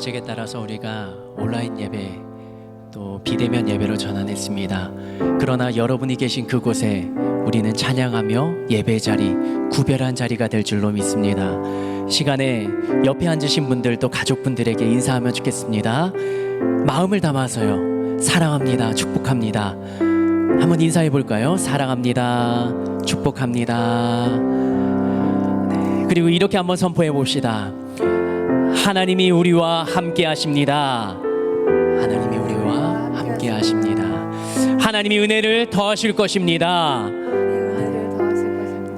주책에 따라서 우리가 온라인 예배 또 비대면 예배로 전환했습니다. 그러나 여러분이 계신 그곳에 우리는 찬양하며 예배 자리, 구별한 자리가 될 줄로 믿습니다. 시간에 옆에 앉으신 분들 또 가족분들에게 인사하면 좋겠습니다. 마음을 담아서요. 사랑합니다. 축복합니다. 한번 인사해 볼까요? 사랑합니다. 축복합니다. 네, 그리고 이렇게 한번 선포해 봅시다. 하나님이 우리와 함께 하십니다. 하나님이 우리와 함께 하십니다. 하나님이 은혜를 더하실 것입니다.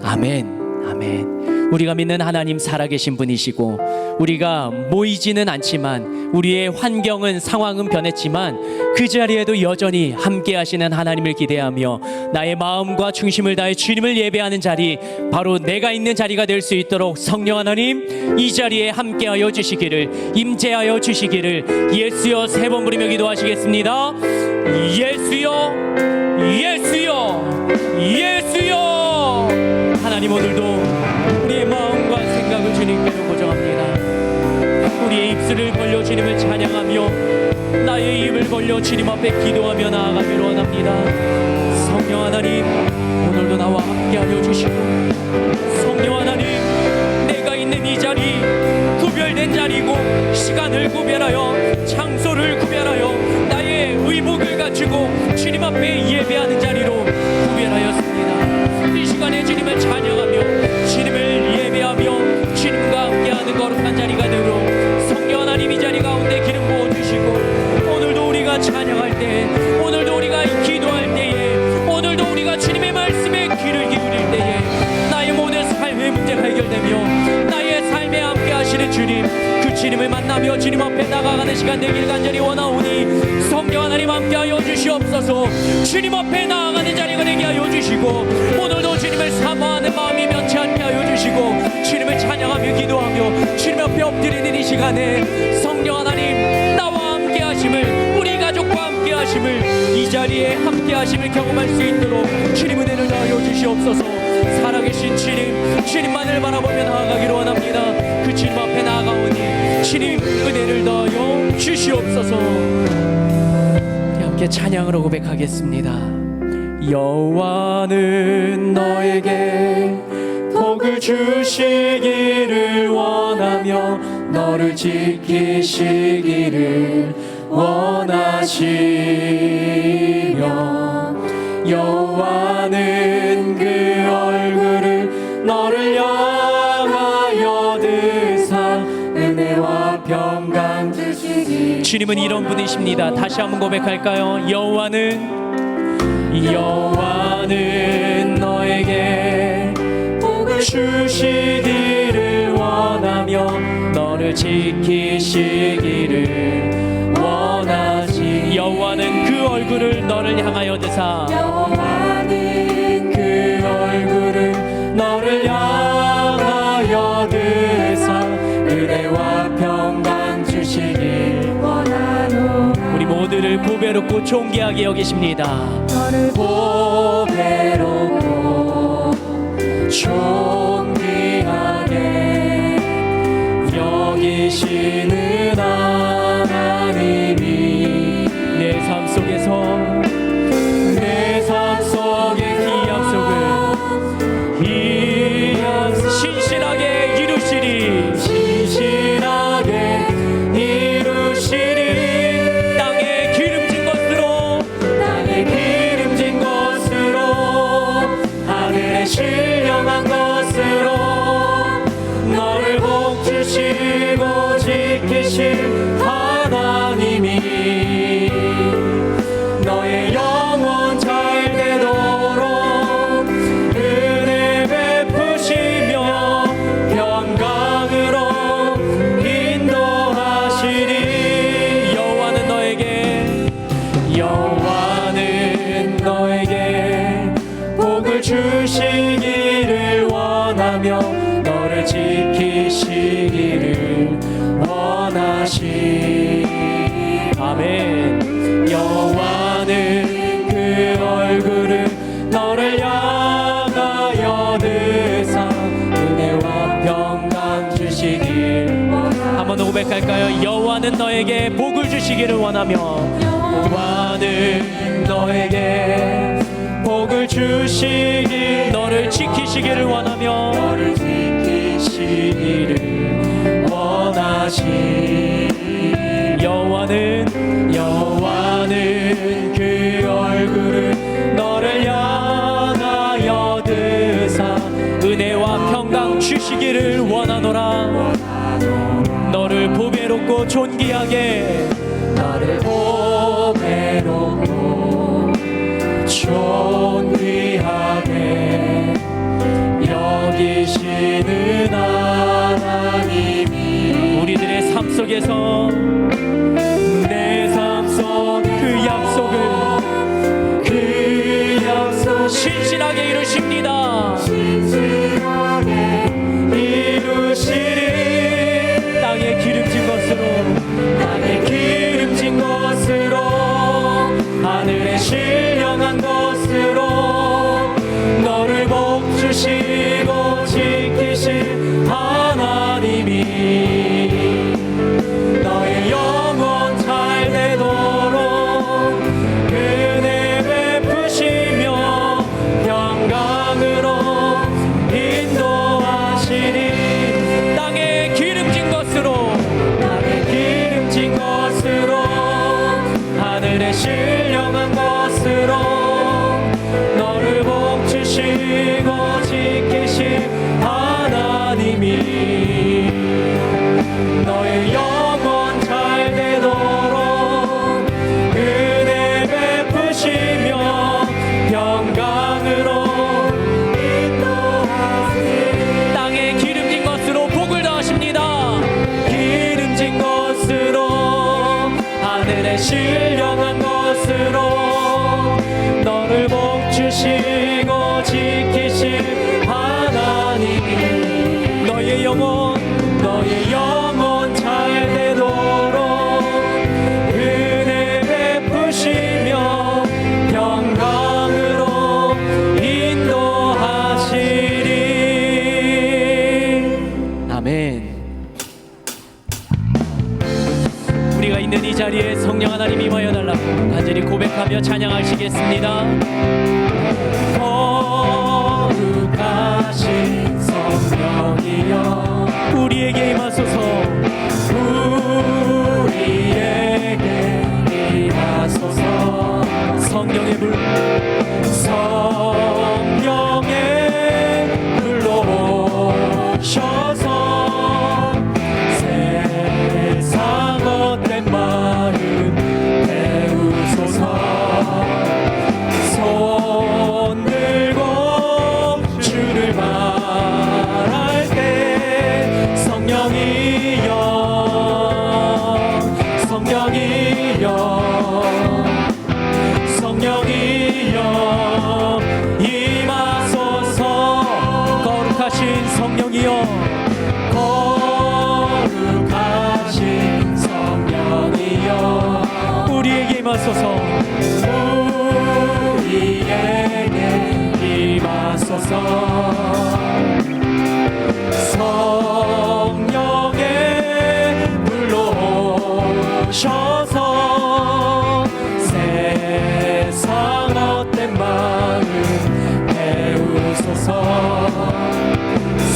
아멘. 아멘. 우리가 믿는 하나님 살아계신 분이시고 우리가 모이지는 않지만 우리의 환경은 상황은 변했지만 그 자리에도 여전히 함께 하시는 하나님을 기대하며 나의 마음과 중심을 다해 주님을 예배하는 자리, 바로 내가 있는 자리가 될 수 있도록 성령 하나님 이 자리에 함께하여 주시기를, 임재하여 주시기를 예수여 세 번 부르며 기도하시겠습니다. 예수여, 예수여, 예수여. 하나님 오늘도 우리의 마음과 생각을 주님께로 고정합니다. 우리의 입술을 벌려 주님을 찬양하며 나의 입을 벌려 주님 앞에 기도하며 나아가기로 원합니다. 성령 하나님 오늘도 나와 함께하여 주시고, 성령 하나님 내가 있는 이 자리 구별된 자리고 시간을 구별하여 장소를 구별하여 나의 의복을 갖추고 주님 앞에 예배하는 자리로 구별하였습니다. 이 시간에 주님을 찬양하며 주님을 예배하며 주님과 함께하는 거룩한 자리가 되도록 성령 하나님 이 자리 가운데 기름 부어주시고, 오늘도 우리가 찬양할 때, 오늘도 우리가 기도할 때에, 오늘도 우리가 주님의 말씀에 귀를 기울일 때에 나의 모든 삶의 문제가 해결되며 나의 삶에 함께 하시는 주님, 그 주님을 만나며 주님 앞에 나가가는 시간 되길 간절히 원하오니 성령 하나님 함께하여 주시옵소서. 주님 앞에 나아가는 자리가 되게 하여 주시고, 오늘도 주님을 사모하는 마음이 면치 않게 하여 주시고, 주님을 찬양하며 기도하며 주님 앞에 엎드리는 이 시간에 성령 하나님 나와 함께 하심을, 우리 가족과 함께 하심을, 이 자리에 함께 하심을 경험할 수 있도록 주님 은혜를 더하여 주시옵소서. 살아계신 주님, 주님만을 바라보며 나아가기로 원합니다. 그 주님 앞에 나아가오니 주님 은혜를 더하여 주시옵소서. 함께 찬양으로 고백하겠습니다. 여호와는 너에게 복을 주시기를 원하며 너를 지키시기를 원하시며, 여호와는 그 얼굴을 너를 향하여 드사 은혜와 평강 주시기. 주님은 이런 분이십니다. 다시 한번 고백할까요? 여호와는 너에게 복을 주시기를 원하며 너를 지키시기를 원하시. 여호와는 그 얼굴을 너를 향하여 드사, 여호와는 그 얼굴을 너를 향하여 드사 은혜와 평강 주시길 원하노라. 우리 모두를 보배롭고 존귀하게 여기십니다. 너를 보배롭고 존귀하게 여기시는 하나님이 내 삶 속에서, 내 삶 속의 기약 속을 신실하게 이루시리, 신실하게 이루시리. 땅에 기름진 것으로, 땅에 기름진 것으로, 하늘에 신령한 것으로 너를 복 주시고 지키실 하나님이 너의 영혼 잘 되도록 은혜 베푸시며 평강으로 인도하시리. 여호와는 너에게 복을 주시기를 원하며 너를 지키시기를 원하시. 아멘. 여호와는 그 얼굴을 너를 향하여 드사 은혜와 평강 주시길. 한 번 더 고백할까요? 여호와는 여호와는 너에게 복을 주시기를 원하며 여호와는 너에게 복을 주시기 너를 지키시기를 원하며 너를 지키시기를 원하시 여호와는 그 얼굴을 너를 향하여 드사 은혜와 평강 주시기를 원하노라 너를 보배롭고 존귀하게 너를 보배롭고 존귀하게 여기시는 하나님이 우리들의 삶 속에서 내 삶 속 그 약속 신실하게 이루십니다 신실하게 이루시리 땅에 기름진 것으로 하늘에 신령한 것으로 너를 복주시고 지키신 하나님이 너의 영혼 잘 되도록 은혜 베푸시며 평강으로 인도하시니 땅에 기름진 것으로 하늘에 신령한 것으로 너를 복주시고 지키신 하나님이 너의 영혼 잘 되도록 은혜 베푸시며 평강으로 인도하시니 땅에 기름진 것으로 복을 더하십니다 기름진 것으로 하늘에 신령한 것으로 너를 복주시고 지키신 하나님이 너의 영혼 잘 되도록 은혜 베푸시며 평강으로 인도하시리 아멘. 우리가 있는 이 자리에 성령 하나님 임하여 달라고 간절히 고백하며 찬양하시겠습니다. 거룩하신 성령이여 우리에게 임하소서 우리에게 임하소서 성령의 불로 오셔서 세상 헛된 마음 배우소서 손 들고 주를 말할 때 성령이여 임하소서 거룩하신 성령이여 거룩하신 성령이여 우리에게 임하소서 우리에게 임하소서 성령의 불로 오셔서 세상 헛된 마음 배우소서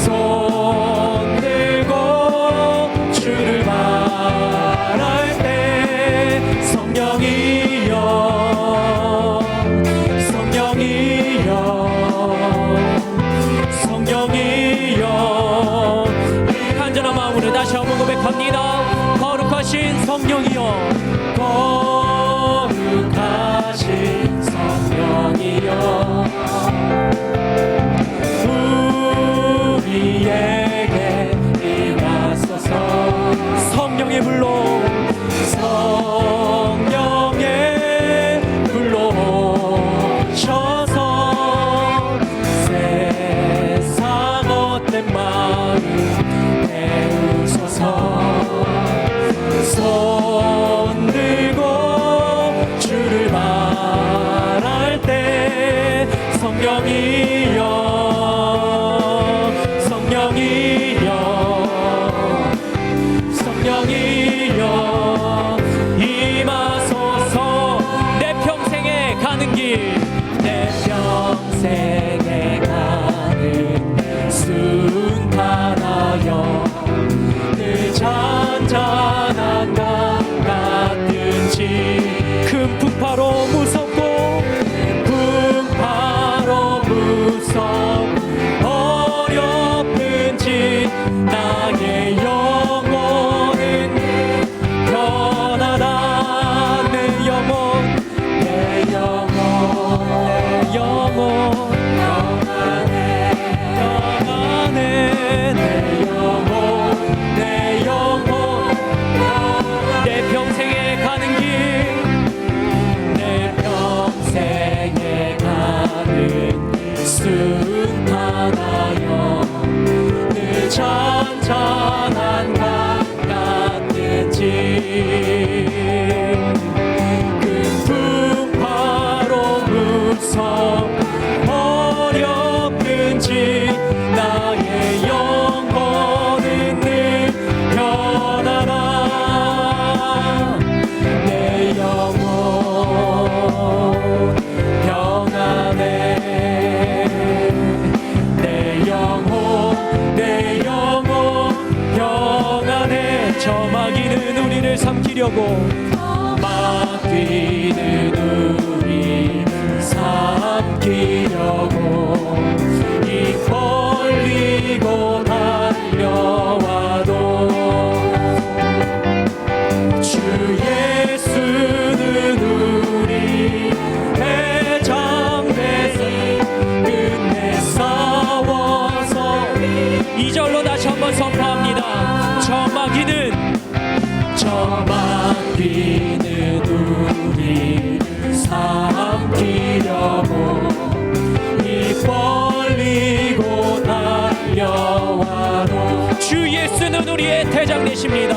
손 들고 주를 말할 때 성령이여 성령이여 풍파로 무섭고 풍파로 무섭고 어렵은 진 나의 영혼은 편하다. 내 영혼 내 영혼 내 영혼 평안해 평안해. 내 영혼 내 영혼 내 평생에 가는 길 내 평생에 가는 순탄하여 늘 잔잔한 강 같은지 그 풍파로 무섭 어렵든지 나의 영혼은 늘 편하다. 내 영혼 평안해. 내 영혼 내 영혼 평안해. 저 마귀는 우리를 삼키려고 마귀는 우리를 삼키려고 입 벌리고 달려와도 주 예수는 우리 대장대신 끝내 싸워서. 2절로 다시 한번 선포합니다. 저 마귀는 우리를 삼키려고 입 벌리고 달려와도 주 예수는 우리의 대장 되십니다.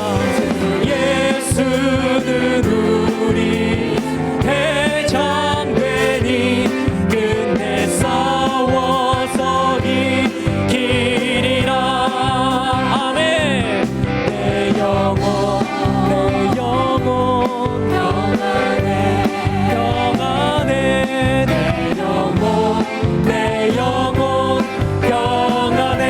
예수는 우리 대장 되니 끝내 싸워서 이기리라. 아멘. 내 영혼 내 영혼 평안해 평안해. 내 영혼 내 영혼 평안해.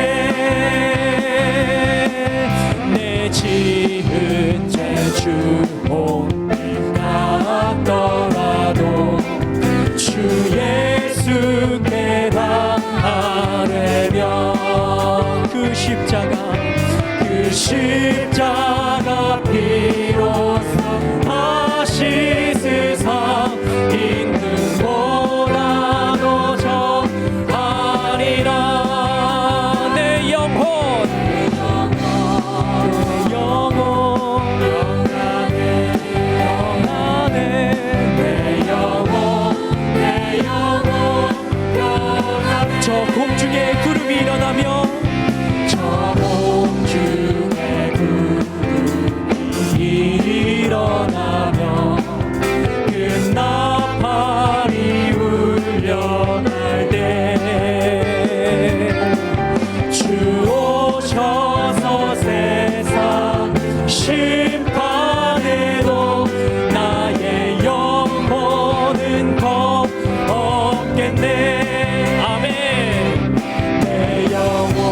내 지은 죄 주홍 같더라도 주 예수께 나아내면 그 십자가 비로소 다시 세상 있는 보다도 정하리라. 내 영혼 평안해 평안해. 내 영혼 평안해. 저 공중에 구름이 일어나며 저 공중에 구름이 일어나며 그 나팔이 울려날 때 주 오셔서 세상 심판에도 나의 영혼은 겁 없겠네. 아멘. 내 영혼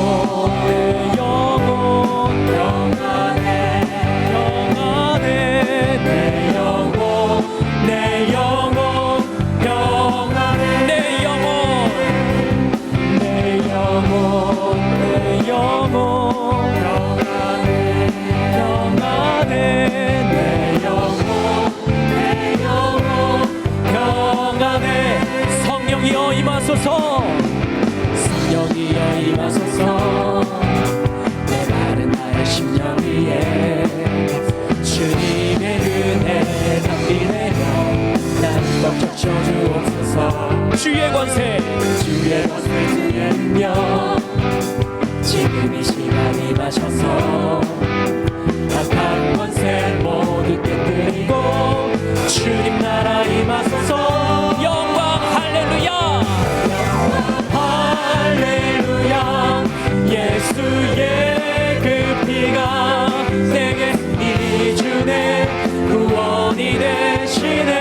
평안해 평안해. 내 영혼 평안해. 내 영혼 평안해 평안해. 내 영혼 평안해. 성령이여 임하소서. 성령이여 임하소서. 내 마른 나의 심령 위에 주님의 은혜 담비내며 난 벅적 주옵소서. 주의 권세 주의 능력 지금 이 시간 임하셔서 악한 권세 모두 깨뜨리고 주님 나라 임하소서. 영광 할렐루야 할렐루야. 예수의 그 피가 내게 이 주네 구원이 되시네.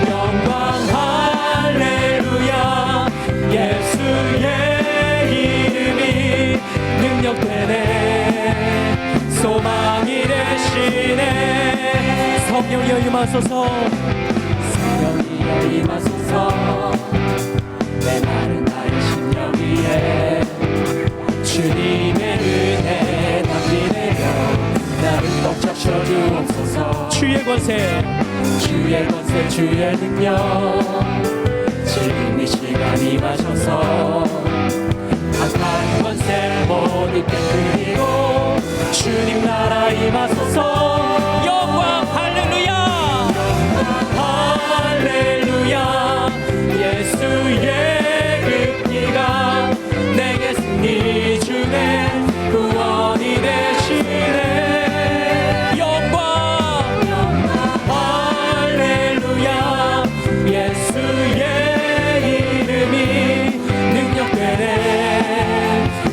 영광 할렐루야. 예수의 이름이 능력되네. 소망이 되시네. 성령이여 임하소서. 성령이여 임하소서. 내 마른 나의 심령 위에 주님의 은혜 담비 내려 나를 꼭 적셔 주옵소서. 주의 권세, 주의 권세 주의 능력 지금 이 시간 임하셔서 악한 권세 모두 깨뜨리고 주님 나라 임하소서. 영광 할렐루야. 할렐루야. 예수의 그 피가 내게 승리 주네 구원이 되시네. 영광 할렐루야. 예수의 이름이 능력되네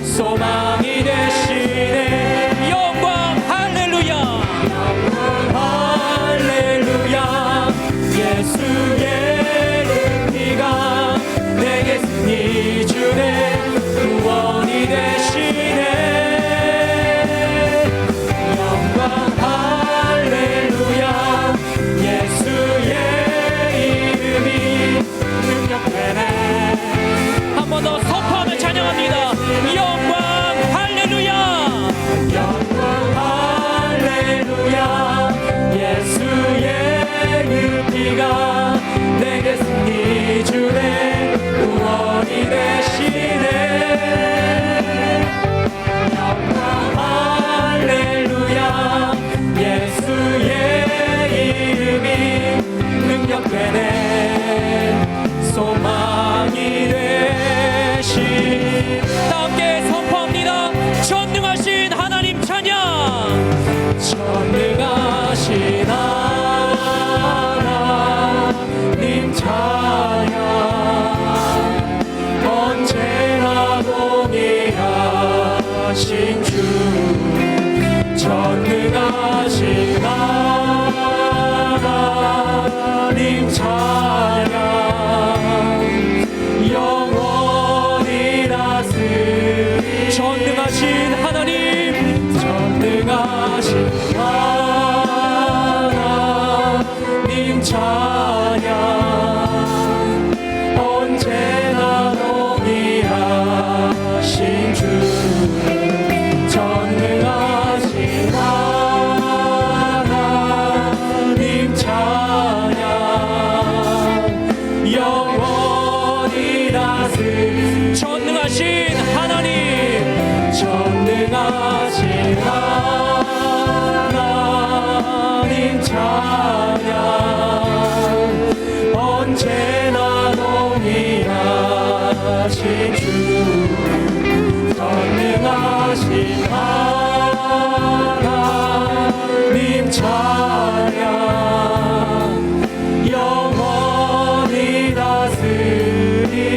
소망이 되시네. 영광 할렐루야. 할렐루야. 예수의 피가 내게 승리 주네 구원이 되시네. 영광 할렐루야. 예수의 이름이 능력되네. 한 번 더 선포하며 찬양합니다. 영광 할렐루야. 영광 할렐루야. 예수의 그 피가 내게 승리 주네 구원이 되시네. 영광 할렐루야. 예수의 이름이 능력되네 소망이 되시네. 다 함께 선포합니다. 전능하신 하나님 찬양. 전능하신 하나님 찬양 언제나 동일하신 주 전능하신 하나님 찬양 영원히 다스리 전능하신 하나님. 전능하신 하나님 찬양 언제나 동일하신 주 전능하신 하나님 찬양 영원히 다스리 전능하신 하나님. 전능하신 하나님 찬양 언제나 동일하신 주 전능하신 하나님 찬양 영원히 다스리네.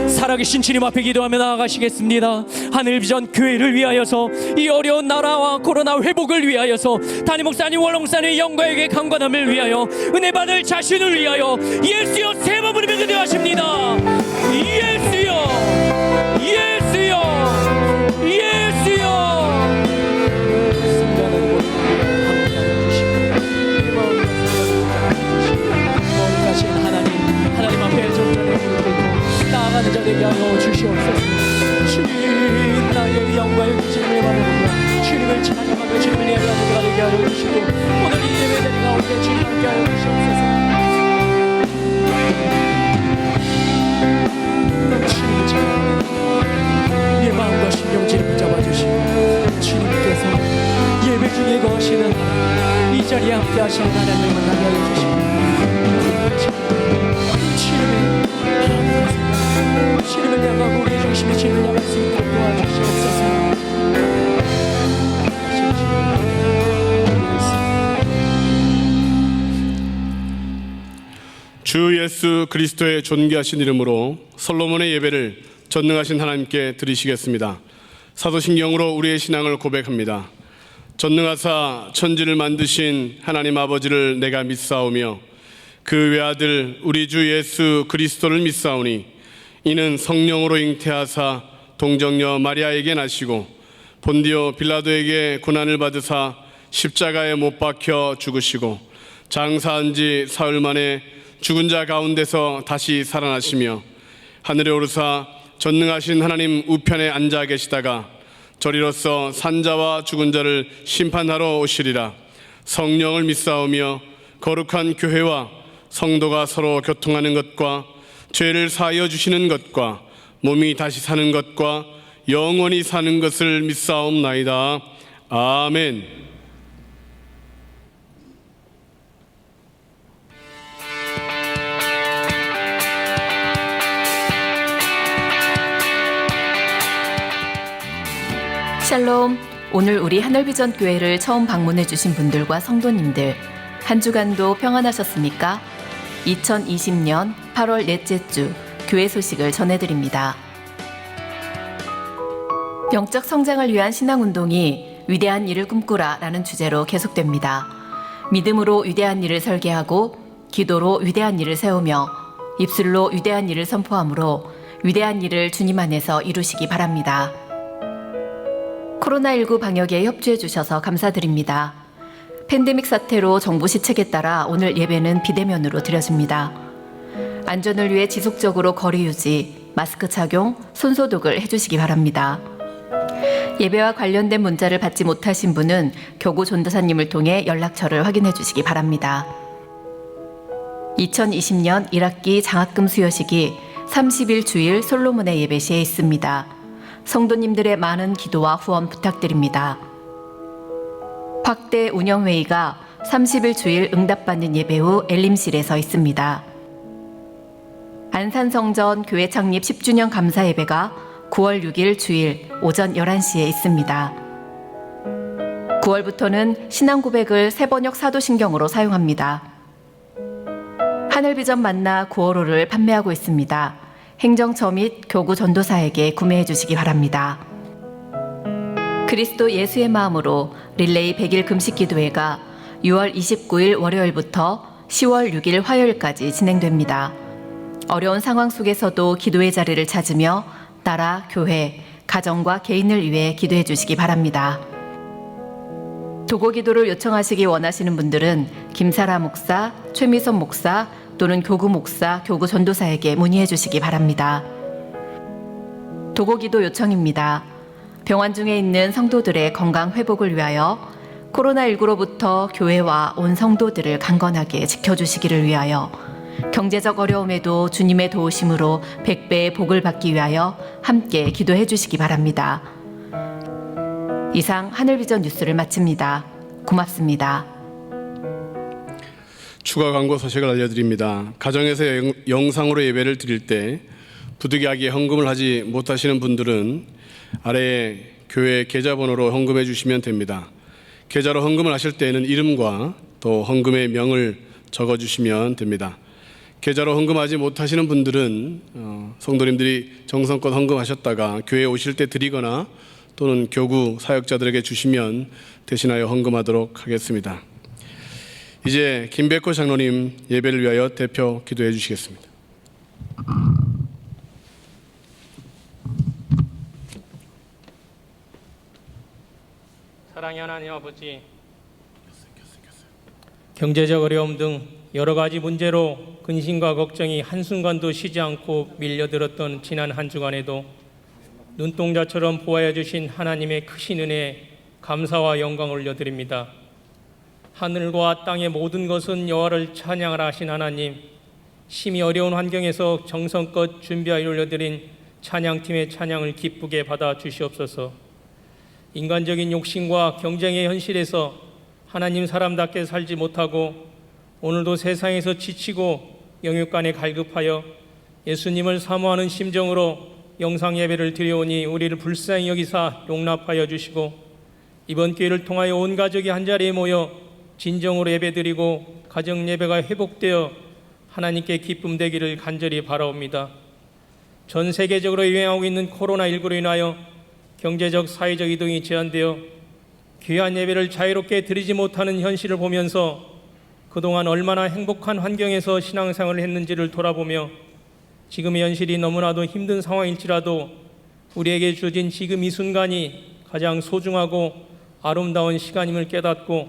살아계신 주님 앞에 기도하며 나아가시겠습니다. 하늘비전 교회를 위하여서 이 어려운 나라와 코로나 회복을 위하여서 담임 목사님 원롱사님 영광에게 강건함을 위하여 은혜 받을 자신을 위하여 예수여 세 번 부르며 기도하십니다. 예수여 예수여 예수여. 거룩하신 하나님 앞에 존전해 드리고 나아가는 자 되게 하여 주시옵소서. 주님 나의 영광의 주님을 바라보며 주님을 찬양하며 주님을 예배하는 자 되게 하여 주시고 오늘 이 예배자리 가운데 주님 함께 하여 주시옵소서. 주님을 찬양하며 내 마음과 신경질을 붙잡아 주시고 주님께서 예배 중에 거하시는 하나님 이 자리에 함께 하시는 하나님을 만나게 하여 주시고 주님을 향하고 우리의 중심이 주님을 향할 수 있도록 도와주시옵소서. 주 예수 그리스도의 존귀하신 이름으로 솔로몬의 예배를 전능하신 하나님께 드리시겠습니다. 사도신경으로 우리의 신앙을 고백합니다. 전능하사 천지를 만드신 하나님 아버지를 내가 믿사오며 그 외아들 우리 주 예수 그리스도를 믿사오니 이는 성령으로 잉태하사 동정녀 마리아에게 나시고 본디오 빌라도에게 고난을 받으사 십자가에 못 박혀 죽으시고 장사한 지 사흘 만에 죽은 자 가운데서 다시 살아나시며 하늘에 오르사 전능하신 하나님 우편에 앉아 계시다가 저리로서 산자와 죽은 자를 심판하러 오시리라. 성령을 믿사오며 거룩한 교회와 성도가 서로 교통하는 것과 죄를 사하여 주시는 것과 몸이 다시 사는 것과 영원히 사는 것을 믿사옵나이다. 아멘. 샬롬. 오늘 우리 하늘비전 교회를 처음 방문해 주신 분들과 성도님들, 한 주간도 평안하셨습니까? 2020년 8월 넷째 주 교회 소식을 전해드립니다. 영적 성장을 위한 신앙운동이 위대한 일을 꿈꾸라 라는 주제로 계속됩니다. 믿음으로 위대한 일을 설계하고 기도로 위대한 일을 세우며 입술로 위대한 일을 선포함으로 위대한 일을 주님 안에서 이루시기 바랍니다. 코로나19 방역에 협조해 주셔서 감사드립니다. 팬데믹 사태로 정부 시책에 따라 오늘 예배는 비대면으로 드려집니다. 안전을 위해 지속적으로 거리 유지, 마스크 착용, 손소독을 해주시기 바랍니다. 예배와 관련된 문자를 받지 못하신 분은 교구 전도사님을 통해 연락처를 확인해 주시기 바랍니다. 2020년 1학기 장학금 수여식이 30일 주일 솔로몬의 예배 시에 있습니다. 성도님들의 많은 기도와 후원 부탁드립니다. 확대 운영회의가 30일 주일 응답받는 예배 후 엘림실에서 있습니다. 안산성전 교회 창립 10주년 감사 예배가 9월 6일 주일 오전 11시에 있습니다. 9월부터는 신앙 고백을 새번역 사도신경으로 사용합니다. 하늘비전 만나 9월호를 판매하고 있습니다. 행정처 및 교구 전도사에게 구매해 주시기 바랍니다. 그리스도 예수의 마음으로 릴레이 100일 금식기도회가 6월 29일 월요일부터 10월 6일 화요일까지 진행됩니다. 어려운 상황 속에서도 기도의 자리를 찾으며 나라, 교회, 가정과 개인을 위해 기도해 주시기 바랍니다. 도고기도를 요청하시기 원하시는 분들은 김사라 목사, 최미선 목사 또는 교구 목사, 교구 전도사에게 문의해 주시기 바랍니다. 도고기도 요청입니다. 병원 중에 있는 성도들의 건강 회복을 위하여 코로나19로부터 교회와 온 성도들을 강건하게 지켜주시기를 위하여 경제적 어려움에도 주님의 도우심으로 100배의 복을 받기 위하여 함께 기도해 주시기 바랍니다. 이상 하늘비전 뉴스를 마칩니다. 고맙습니다. 추가 광고 소식을 알려드립니다. 가정에서 영상으로 예배를 드릴 때 부득이하게 헌금을 하지 못하시는 분들은 아래에 교회 계좌번호로 헌금해 주시면 됩니다. 계좌로 헌금을 하실 때에는 이름과 또 헌금의 명을 적어주시면 됩니다. 계좌로 헌금하지 못하시는 분들은 성도님들이 정성껏 헌금하셨다가 교회에 오실 때 드리거나 또는 교구 사역자들에게 주시면 대신하여 헌금하도록 하겠습니다. 이제 김백호 장로님 예배를 위하여 대표 기도해 주시겠습니다. 사랑의 하나님 아버지, 경제적 어려움 등 여러 가지 문제로 근심과 걱정이 한순간도 쉬지 않고 밀려들었던 지난 한 주간에도 눈동자처럼 보아해 주신 하나님의 크신 은혜에 감사와 영광을 올려드립니다. 하늘과 땅의 모든 것은 여호와를 찬양하라 하신 하나님, 심히 어려운 환경에서 정성껏 준비하여 올려드린 찬양팀의 찬양을 기쁘게 받아 주시옵소서. 인간적인 욕심과 경쟁의 현실에서 하나님 사람답게 살지 못하고 오늘도 세상에서 지치고 영육간에 갈급하여 예수님을 사모하는 심정으로 영상 예배를 드려오니 우리를 불쌍히 여기사 용납하여 주시고 이번 기회를 통하여 온 가족이 한자리에 모여 진정으로 예배드리고 가정 예배가 회복되어 하나님께 기쁨 되기를 간절히 바라옵니다. 전 세계적으로 유행하고 있는 코로나19로 인하여 경제적, 사회적 이동이 제한되어 귀한 예배를 자유롭게 드리지 못하는 현실을 보면서 그동안 얼마나 행복한 환경에서 신앙생활을 했는지를 돌아보며 지금의 현실이 너무나도 힘든 상황일지라도 우리에게 주어진 지금 이 순간이 가장 소중하고 아름다운 시간임을 깨닫고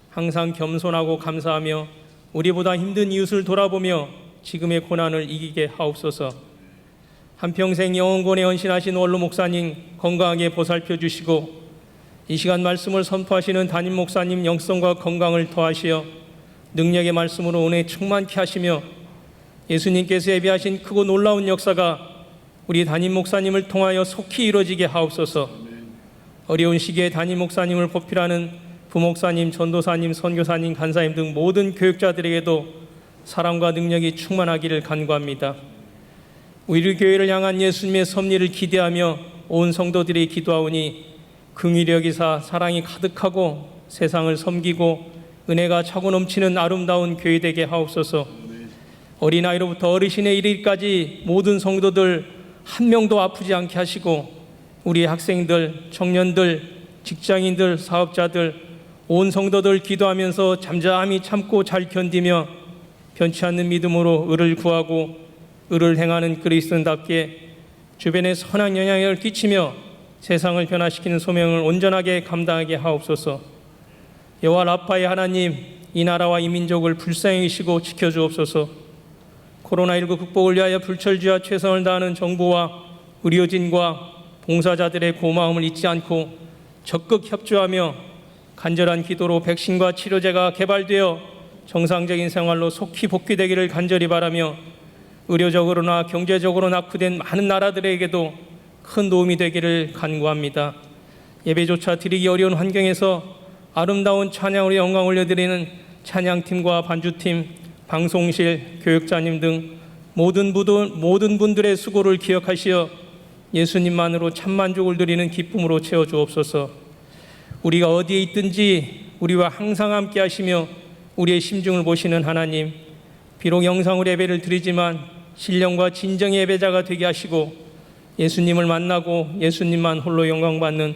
항상 겸손하고 감사하며 우리보다 힘든 이웃을 돌아보며 지금의 고난을 이기게 하옵소서. 한평생 영혼권에 헌신하신 원로 목사님 건강하게 보살펴 주시고 이 시간 말씀을 선포하시는 담임 목사님 영성과 건강을 더하시어 능력의 말씀으로 은혜 충만케 하시며 예수님께서 예비하신 크고 놀라운 역사가 우리 담임 목사님을 통하여 속히 이루어지게 하옵소서. 어려운 시기에 담임 목사님을 보필하는 부목사님, 전도사님, 선교사님, 간사님 등 모든 교육자들에게도 사랑과 능력이 충만하기를 간구합니다. 우리 교회를 향한 예수님의 섭리를 기대하며 온 성도들이 기도하오니 긍휼히 여기사 사랑이 가득하고 세상을 섬기고 은혜가 차고 넘치는 아름다운 교회 되게 하옵소서. 어린아이로부터 어르신에 이르기까지 모든 성도들 한 명도 아프지 않게 하시고 우리 학생들, 청년들, 직장인들, 사업자들, 온 성도들 기도하면서 잠잠히 참고 잘 견디며 변치 않는 믿음으로 의를 구하고 의를 행하는 그리스도인답게 주변에 선한 영향을 끼치며 세상을 변화시키는 소명을 온전하게 감당하게 하옵소서. 여호와 라파의 하나님, 이 나라와 이 민족을 불쌍히 여기시고 지켜주옵소서. 코로나19 극복을 위하여 불철주야 최선을 다하는 정부와 의료진과 봉사자들의 고마움을 잊지 않고 적극 협조하며 간절한 기도로 백신과 치료제가 개발되어 정상적인 생활로 속히 복귀되기를 간절히 바라며 의료적으로나 경제적으로 낙후된 많은 나라들에게도 큰 도움이 되기를 간구합니다. 예배조차 드리기 어려운 환경에서 아름다운 찬양으로 영광 올려드리는 찬양팀과 반주팀, 방송실, 교육자님 등 모든 분들의 수고를 기억하시어 예수님만으로 참만족을 드리는 기쁨으로 채워주옵소서. 우리가 어디에 있든지 우리와 항상 함께 하시며 우리의 심중을 보시는 하나님, 비록 영상으로 예배를 드리지만 신령과 진정의 예배자가 되게 하시고 예수님을 만나고 예수님만 홀로 영광받는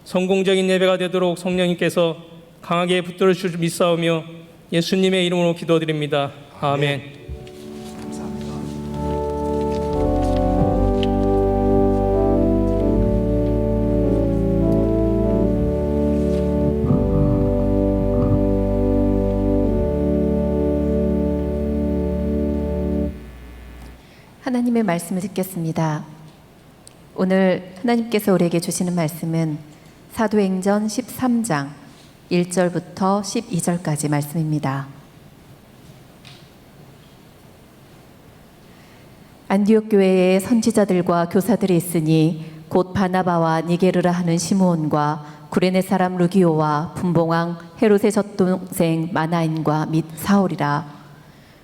성공적인 예배가 되도록 성령님께서 강하게 붙들어 주실 믿사오며 예수님의 이름으로 기도드립니다. 아멘. 하나님의 말씀을 듣겠습니다. 오늘 하나님께서 우리에게 주시는 말씀은 사도행전 13장 1절부터 12절까지 말씀입니다. 안디옥 교회에 선지자들과 교사들이 있으니 곧 바나바와 니게르라 하는 시므온과 구레네 사람 루기오와 분봉왕 헤롯의 젖동생 마나인과 및 사울이라.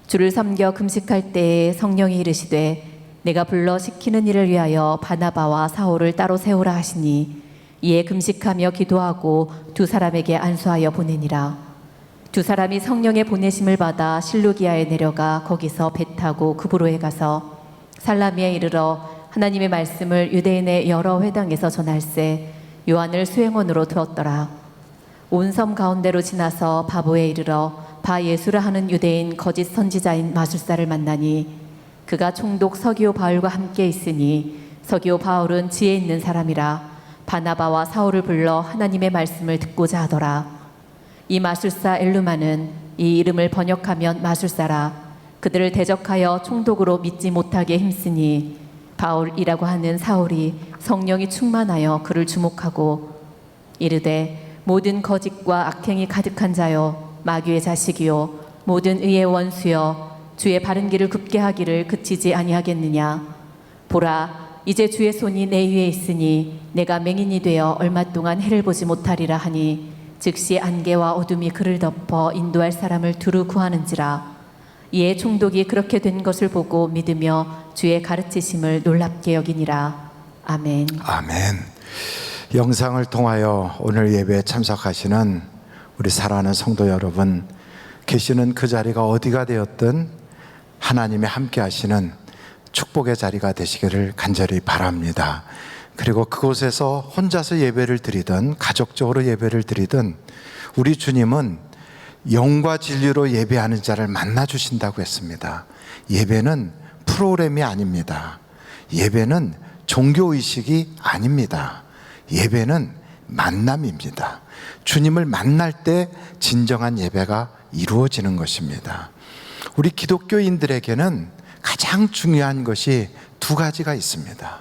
주를 섬겨 금식할 때에 성령이 이르시되 내가 불러 시키는 일을 위하여 바나바와 사울을 따로 세우라 하시니 이에 금식하며 기도하고 두 사람에게 안수하여 보내니라. 두 사람이 성령의 보내심을 받아 실루기아에 내려가 거기서 배 타고 그브로에 가서 살라미에 이르러 하나님의 말씀을 유대인의 여러 회당에서 전할세 요한을 수행원으로 두었더라. 온 섬 가운데로 지나서 바보에 이르러 바 예수라 하는 유대인 거짓 선지자인 마술사를 만나니 그가 총독 서기오 바울과 함께 있으니 서기오 바울은 지혜 있는 사람이라 바나바와 사울을 불러 하나님의 말씀을 듣고자 하더라. 이 마술사 엘루마는 이 이름을 번역하면 마술사라. 그들을 대적하여 총독으로 믿지 못하게 힘쓰니 바울이라고 하는 사울이 성령이 충만하여 그를 주목하고 이르되 모든 거짓과 악행이 가득한 자여 마귀의 자식이요 모든 의의 원수여 주의 바른 길을 굽게 하기를 그치지 아니하겠느냐. 보라 이제 주의 손이 내 위에 있으니 내가 맹인이 되어 얼마 동안 해를 보지 못하리라 하니 즉시 안개와 어둠이 그를 덮어 인도할 사람을 두루 구하는지라. 이에 총독이 그렇게 된 것을 보고 믿으며 주의 가르치심을 놀랍게 여기니라. 아멘. 아멘. 영상을 통하여 오늘 예배에 참석하시는 우리 사랑하는 성도 여러분, 계시는 그 자리가 어디가 되었든 하나님이 함께 하시는 축복의 자리가 되시기를 간절히 바랍니다. 그리고 그곳에서 혼자서 예배를 드리든 가족적으로 예배를 드리든 우리 주님은 영과 진리로 예배하는 자를 만나 주신다고 했습니다. 예배는 프로그램이 아닙니다. 예배는 종교의식이 아닙니다. 예배는 만남입니다. 주님을 만날 때 진정한 예배가 이루어지는 것입니다. 우리 기독교인들에게는 가장 중요한 것이 두 가지가 있습니다.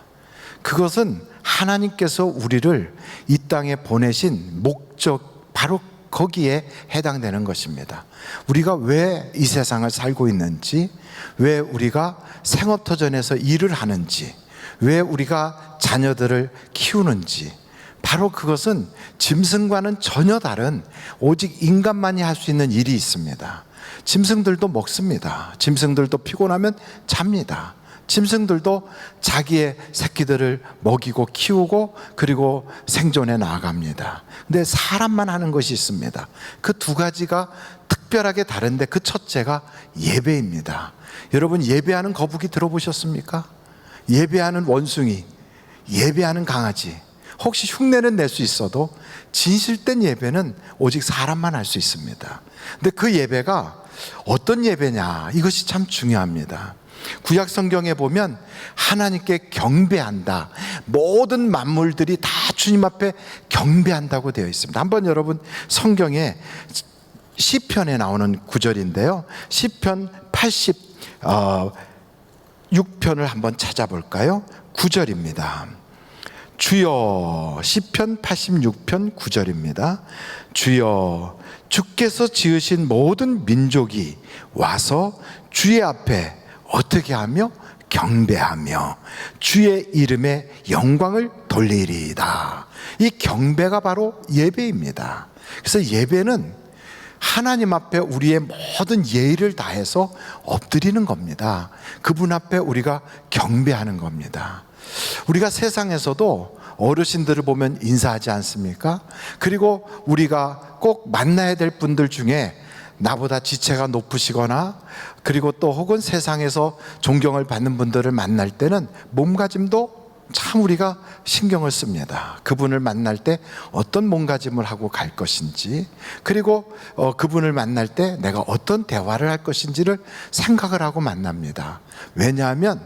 그것은 하나님께서 우리를 이 땅에 보내신 목적, 바로 거기에 해당되는 것입니다. 우리가 왜 이 세상을 살고 있는지, 왜 우리가 생업터전에서 일을 하는지, 왜 우리가 자녀들을 키우는지, 바로 그것은 짐승과는 전혀 다른 오직 인간만이 할 수 있는 일이 있습니다. 짐승들도 먹습니다. 짐승들도 피곤하면 잡니다. 짐승들도 자기의 새끼들을 먹이고 키우고 그리고 생존해 나아갑니다. 근데 사람만 하는 것이 있습니다. 그 두 가지가 특별하게 다른데 그 첫째가 예배입니다. 여러분, 예배하는 거북이 들어보셨습니까? 예배하는 원숭이, 예배하는 강아지, 혹시 흉내는 낼 수 있어도 진실된 예배는 오직 사람만 할 수 있습니다. 근데 그 예배가 어떤 예배냐, 이것이 참 중요합니다. 구약 성경에 보면 하나님께 경배한다, 모든 만물들이 다 주님 앞에 경배한다고 되어 있습니다. 한번 여러분 성경에 시편에 나오는 구절인데요, 시편 86편을 한번 찾아볼까요? 9절입니다. 주여, 시편 86편 9절입니다. 주여, 주께서 지으신 모든 민족이 와서 주의 앞에 어떻게 하며? 경배하며 주의 이름에 영광을 돌리리이다. 이 경배가 바로 예배입니다. 그래서 예배는 하나님 앞에 우리의 모든 예의를 다해서 엎드리는 겁니다. 그분 앞에 우리가 경배하는 겁니다. 우리가 세상에서도 어르신들을 보면 인사하지 않습니까? 그리고 우리가 꼭 만나야 될 분들 중에 나보다 지체가 높으시거나 그리고 또 혹은 세상에서 존경을 받는 분들을 만날 때는 몸가짐도 참 우리가 신경을 씁니다. 그분을 만날 때 어떤 몸가짐을 하고 갈 것인지, 그리고 그분을 만날 때 내가 어떤 대화를 할 것인지를 생각을 하고 만납니다. 왜냐하면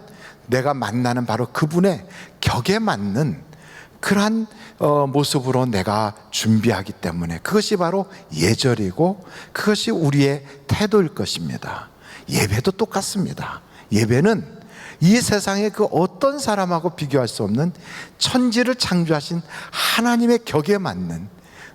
내가 만나는 바로 그분의 격에 맞는 그러한 모습으로 내가 준비하기 때문에 그것이 바로 예절이고 그것이 우리의 태도일 것입니다. 예배도 똑같습니다. 예배는 이 세상의 그 어떤 사람하고 비교할 수 없는 천지를 창조하신 하나님의 격에 맞는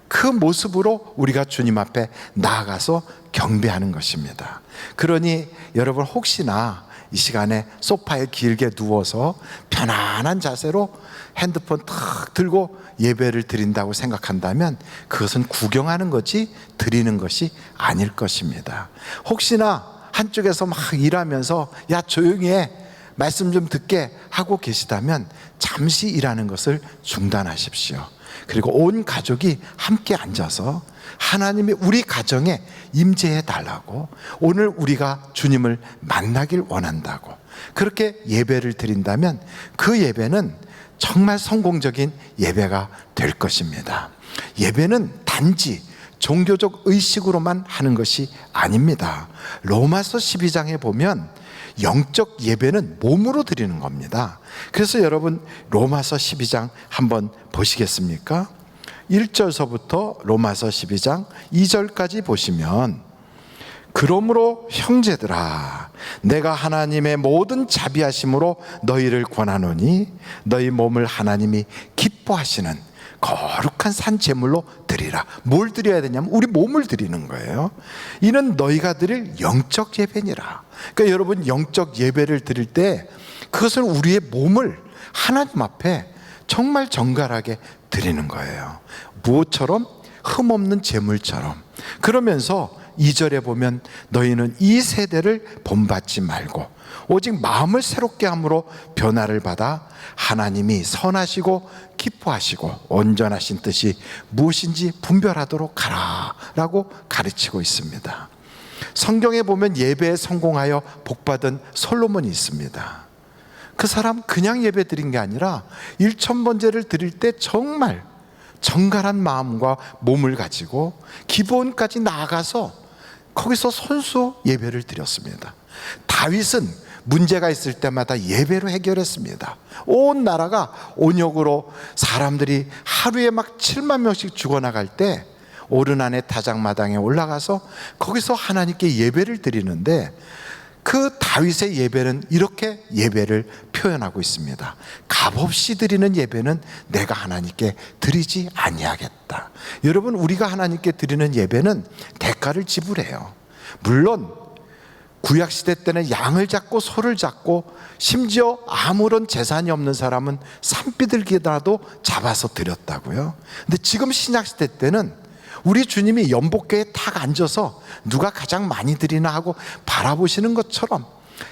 그 모습으로 우리가 주님 앞에 나아가서 경배하는 것입니다. 그러니 여러분, 혹시나 이 시간에 소파에 길게 누워서 편안한 자세로 핸드폰 탁 들고 예배를 드린다고 생각한다면 그것은 구경하는 거지 드리는 것이 아닐 것입니다. 혹시나 한쪽에서 막 일하면서 야 조용히 해, 말씀 좀 듣게 하고 계시다면 잠시 일하는 것을 중단하십시오. 그리고 온 가족이 함께 앉아서 하나님이 우리 가정에 임재해 달라고, 오늘 우리가 주님을 만나길 원한다고 그렇게 예배를 드린다면 그 예배는 정말 성공적인 예배가 될 것입니다. 예배는 단지 종교적 의식으로만 하는 것이 아닙니다. 로마서 12장에 보면 영적 예배는 몸으로 드리는 겁니다. 그래서 여러분, 로마서 12장 한번 보시겠습니까? 1절서부터 로마서 12장 2절까지 보시면, 그러므로 형제들아, 내가 하나님의 모든 자비하심으로 너희를 권하노니 너희 몸을 하나님이 기뻐하시는 거룩한 산 제물로 드리라. 뭘 드려야 되냐면 우리 몸을 드리는 거예요. 이는 너희가 드릴 영적 예배니라. 그러니까 여러분, 영적 예배를 드릴 때 그것은 우리의 몸을 하나님 앞에 정말 정갈하게 드리는 거예요. 무엇처럼? 흠없는 제물처럼. 그러면서 2절에 보면 너희는 이 세대를 본받지 말고 오직 마음을 새롭게 함으로 변화를 받아 하나님이 선하시고 기뻐하시고 온전하신 뜻이 무엇인지 분별하도록 하라 라고 가르치고 있습니다. 성경에 보면 예배에 성공하여 복받은 솔로몬이 있습니다. 그 사람 그냥 예배 드린 게 아니라 1000번제를 드릴 때 정말 정갈한 마음과 몸을 가지고 기본까지 나아가서 거기서 손수 예배를 드렸습니다. 다윗은 문제가 있을 때마다 예배로 해결했습니다. 온 나라가 온역으로 사람들이 하루에 막 7만 명씩 죽어나갈 때 오르난의 타작마당에 올라가서 거기서 하나님께 예배를 드리는데, 그 다윗의 예배는 이렇게 예배를 표현하고 있습니다. 값없이 드리는 예배는 내가 하나님께 드리지 아니하겠다. 여러분, 우리가 하나님께 드리는 예배는 대가를 지불해요. 물론 구약시대 때는 양을 잡고 소를 잡고 심지어 아무런 재산이 없는 사람은 산비둘기라도 잡아서 드렸다고요. 근데 지금 신약시대 때는 우리 주님이 연복궤에 탁 앉아서 누가 가장 많이 드리나 하고 바라보시는 것처럼,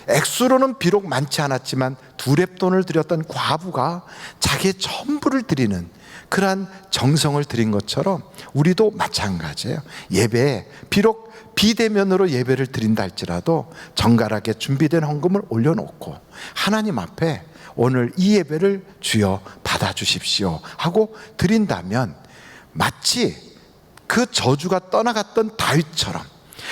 액수로는 비록 많지 않았지만 2렙돈을 드렸던 과부가 자기의 전부를 드리는 그러한 정성을 드린 것처럼 우리도 마찬가지예요. 예배에 비록 비대면으로 예배를 드린다 할지라도 정갈하게 준비된 헌금을 올려놓고 하나님 앞에 오늘 이 예배를 주여 받아주십시오 하고 드린다면, 마치 그 저주가 떠나갔던 다윗처럼,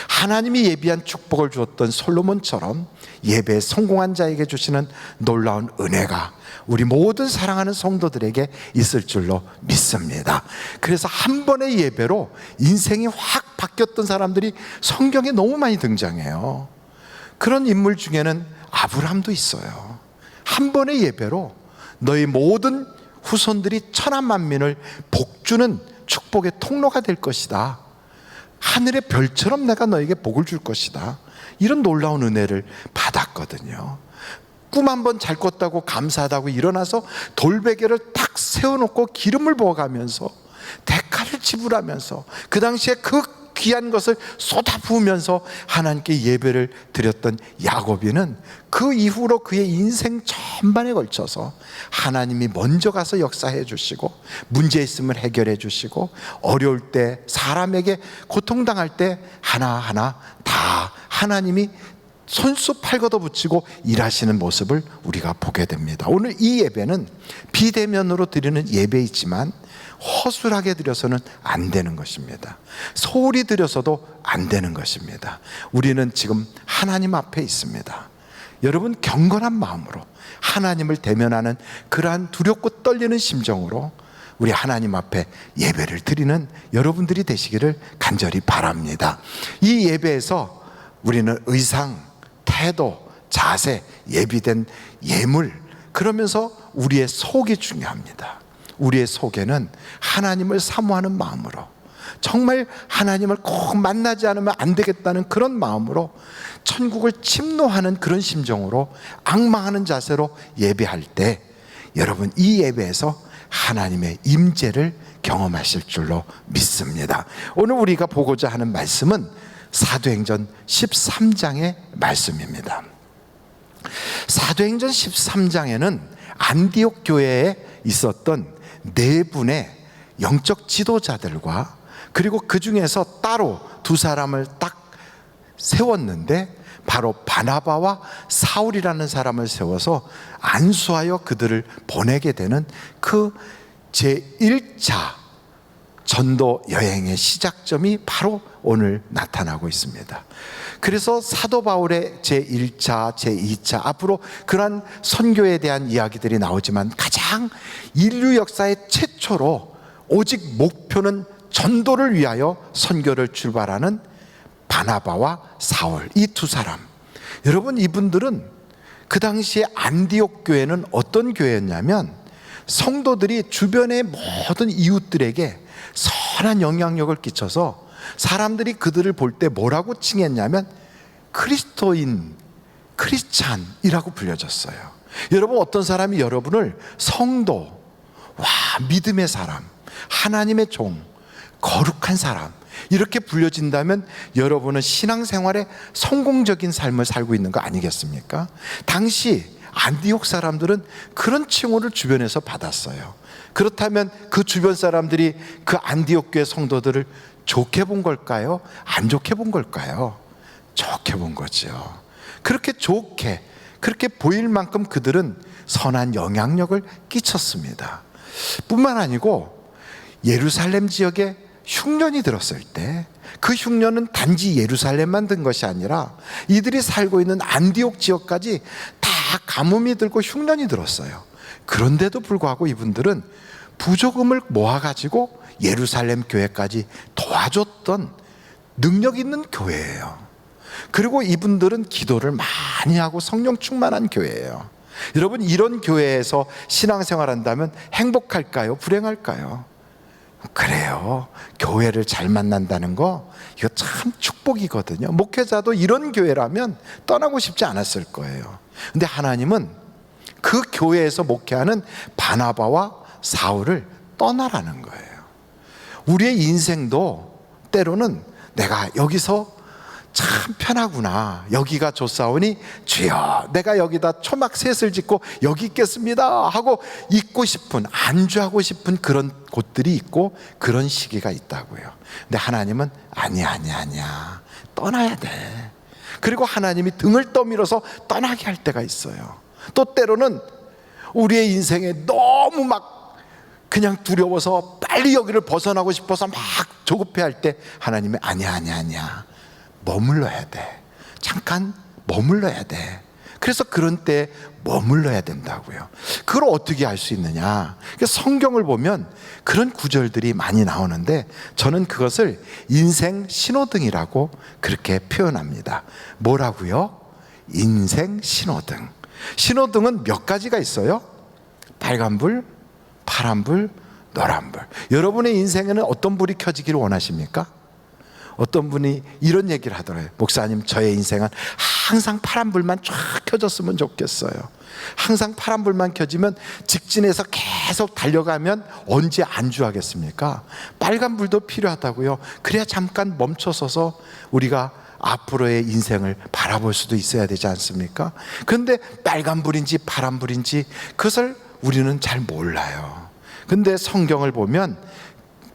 하나님이 예비한 축복을 주었던 솔로몬처럼 예배에 성공한 자에게 주시는 놀라운 은혜가 우리 모든 사랑하는 성도들에게 있을 줄로 믿습니다. 그래서 한 번의 예배로 인생이 확 바뀌었던 사람들이 성경에 너무 많이 등장해요. 그런 인물 중에는 아브라함도 있어요. 한 번의 예배로 너희 모든 후손들이 천하만민을 복주는 축복의 통로가 될 것이다. 하늘의 별처럼 내가 너에게 복을 줄 것이다. 이런 놀라운 은혜를 받았거든요. 꿈 한 번 잘 꿨다고 감사하다고 일어나서 돌베개를 탁 세워놓고 기름을 부어가면서 대가를 지불하면서 그 당시에 그 귀한 것을 쏟아부으면서 하나님께 예배를 드렸던 야곱이는 그 이후로 그의 인생 전반에 걸쳐서 하나님이 먼저 가서 역사해 주시고 문제 있음을 해결해 주시고 어려울 때 사람에게 고통당할 때 하나하나 다 하나님이 손수 팔 걷어붙이고 일하시는 모습을 우리가 보게 됩니다. 오늘 이 예배는 비대면으로 드리는 예배이지만 허술하게 드려서는 안 되는 것입니다. 소홀히 드려서도 안 되는 것입니다. 우리는 지금 하나님 앞에 있습니다. 여러분, 경건한 마음으로 하나님을 대면하는 그러한 두렵고 떨리는 심정으로 우리 하나님 앞에 예배를 드리는 여러분들이 되시기를 간절히 바랍니다. 이 예배에서 우리는 의상, 태도, 자세, 예비된 예물, 그러면서 우리의 속이 중요합니다. 우리의 속에는 하나님을 사모하는 마음으로, 정말 하나님을 꼭 만나지 않으면 안 되겠다는 그런 마음으로, 천국을 침노하는 그런 심정으로, 악망하는 자세로 예배할 때 여러분, 이 예배에서 하나님의 임재를 경험하실 줄로 믿습니다. 오늘 우리가 보고자 하는 말씀은 사도행전 13장의 말씀입니다. 사도행전 13장에는 안디옥 교회에 있었던 4분의 영적 지도자들과 그리고 그 중에서 따로 2사람을 딱 세웠는데, 바로 바나바와 사울이라는 사람을 세워서 안수하여 그들을 보내게 되는 그 제1차 전도 여행의 시작점이 바로 오늘 나타나고 있습니다. 그래서 사도 바울의 제1차, 제2차, 앞으로 그러한 선교에 대한 이야기들이 나오지만 가장 인류 역사의 최초로 오직 목표는 전도를 위하여 선교를 출발하는 바나바와 사울, 이 2사람. 여러분, 이분들은 그 당시에 안디옥 교회는 어떤 교회였냐면, 성도들이 주변의 모든 이웃들에게 선한 영향력을 끼쳐서 사람들이 그들을 볼 때 뭐라고 칭했냐면 그리스도인, 크리스찬이라고 불려졌어요. 여러분, 어떤 사람이 여러분을 성도, 와, 믿음의 사람, 하나님의 종, 거룩한 사람 이렇게 불려진다면 여러분은 신앙생활에 성공적인 삶을 살고 있는 거 아니겠습니까? 당시 안디옥 사람들은 그런 칭호를 주변에서 받았어요. 그렇다면 그 주변 사람들이 그 안디옥 교회 성도들을 좋게 본 걸까요? 안 좋게 본 걸까요? 좋게 본 거죠. 그렇게 좋게, 그렇게 보일 만큼 그들은 선한 영향력을 끼쳤습니다. 뿐만 아니고 예루살렘 지역에 흉년이 들었을 때 그 흉년은 단지 예루살렘만 든 것이 아니라 이들이 살고 있는 안디옥 지역까지 다 가뭄이 들고 흉년이 들었어요. 그런데도 불구하고 이분들은 부조금을 모아가지고 예루살렘 교회까지 도와줬던 능력 있는 교회예요. 그리고 이분들은 기도를 많이 하고 성령 충만한 교회예요. 여러분, 이런 교회에서 신앙생활한다면 행복할까요? 불행할까요? 그래요. 교회를 잘 만난다는 거 이거 참 축복이거든요. 목회자도 이런 교회라면 떠나고 싶지 않았을 거예요. 근데 하나님은 그 교회에서 목회하는 바나바와 사울을 떠나라는 거예요. 우리의 인생도 때로는 내가 여기서 참 편하구나, 여기가 좋사오니 주여 내가 여기다 초막셋을 짓고 여기 있겠습니다 하고 있고 싶은, 안주하고 싶은 그런 곳들이 있고 그런 시기가 있다고요. 근데 하나님은 아니야 떠나야 돼. 그리고 하나님이 등을 떠밀어서 떠나게 할 때가 있어요. 또 때로는 우리의 인생에 너무 막 그냥 두려워서 빨리 여기를 벗어나고 싶어서 막 조급해할 때 하나님이 아니야 머물러야 돼. 잠깐 머물러야 돼. 그래서 그런 때 머물러야 된다고요. 그걸 어떻게 알 수 있느냐? 성경을 보면 그런 구절들이 많이 나오는데 저는 그것을 인생 신호등이라고 그렇게 표현합니다. 뭐라고요? 인생 신호등. 신호등은 몇 가지가 있어요? 빨간불, 파란불, 노란불. 여러분의 인생에는 어떤 불이 켜지기를 원하십니까? 어떤 분이 이런 얘기를 하더라고요. 목사님, 저의 인생은 항상 파란불만 쫙 켜졌으면 좋겠어요. 항상 파란불만 켜지면 직진해서 계속 달려가면 언제 안주하겠습니까? 빨간불도 필요하다고요. 그래야 잠깐 멈춰서서 우리가 앞으로의 인생을 바라볼 수도 있어야 되지 않습니까? 그런데 빨간불인지 파란불인지 그것을 우리는 잘 몰라요. 근데 성경을 보면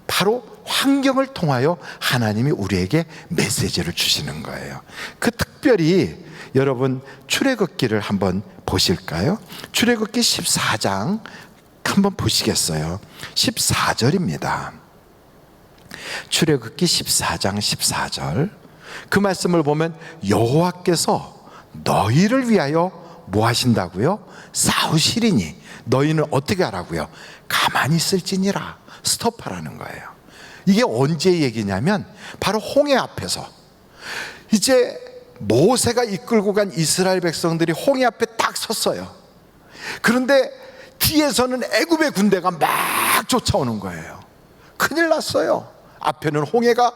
바로 환경을 통하여 하나님이 우리에게 메시지를 주시는 거예요. 그 특별히 여러분 출애굽기를 한번 보실까요? 출애굽기 14장 한번 보시겠어요? 14절입니다. 출애굽기 14장 14절. 그 말씀을 보면 여호와께서 너희를 위하여 뭐 하신다고요? 싸우시리니 너희는 어떻게 하라고요? 가만히 있을지니라. 스톱하라는 거예요. 이게 언제 얘기냐면 바로 홍해 앞에서 이제 모세가 이끌고 간 이스라엘 백성들이 홍해 앞에 딱 섰어요. 그런데 뒤에서는 애굽의 군대가 막 쫓아오는 거예요. 큰일 났어요. 앞에는 홍해가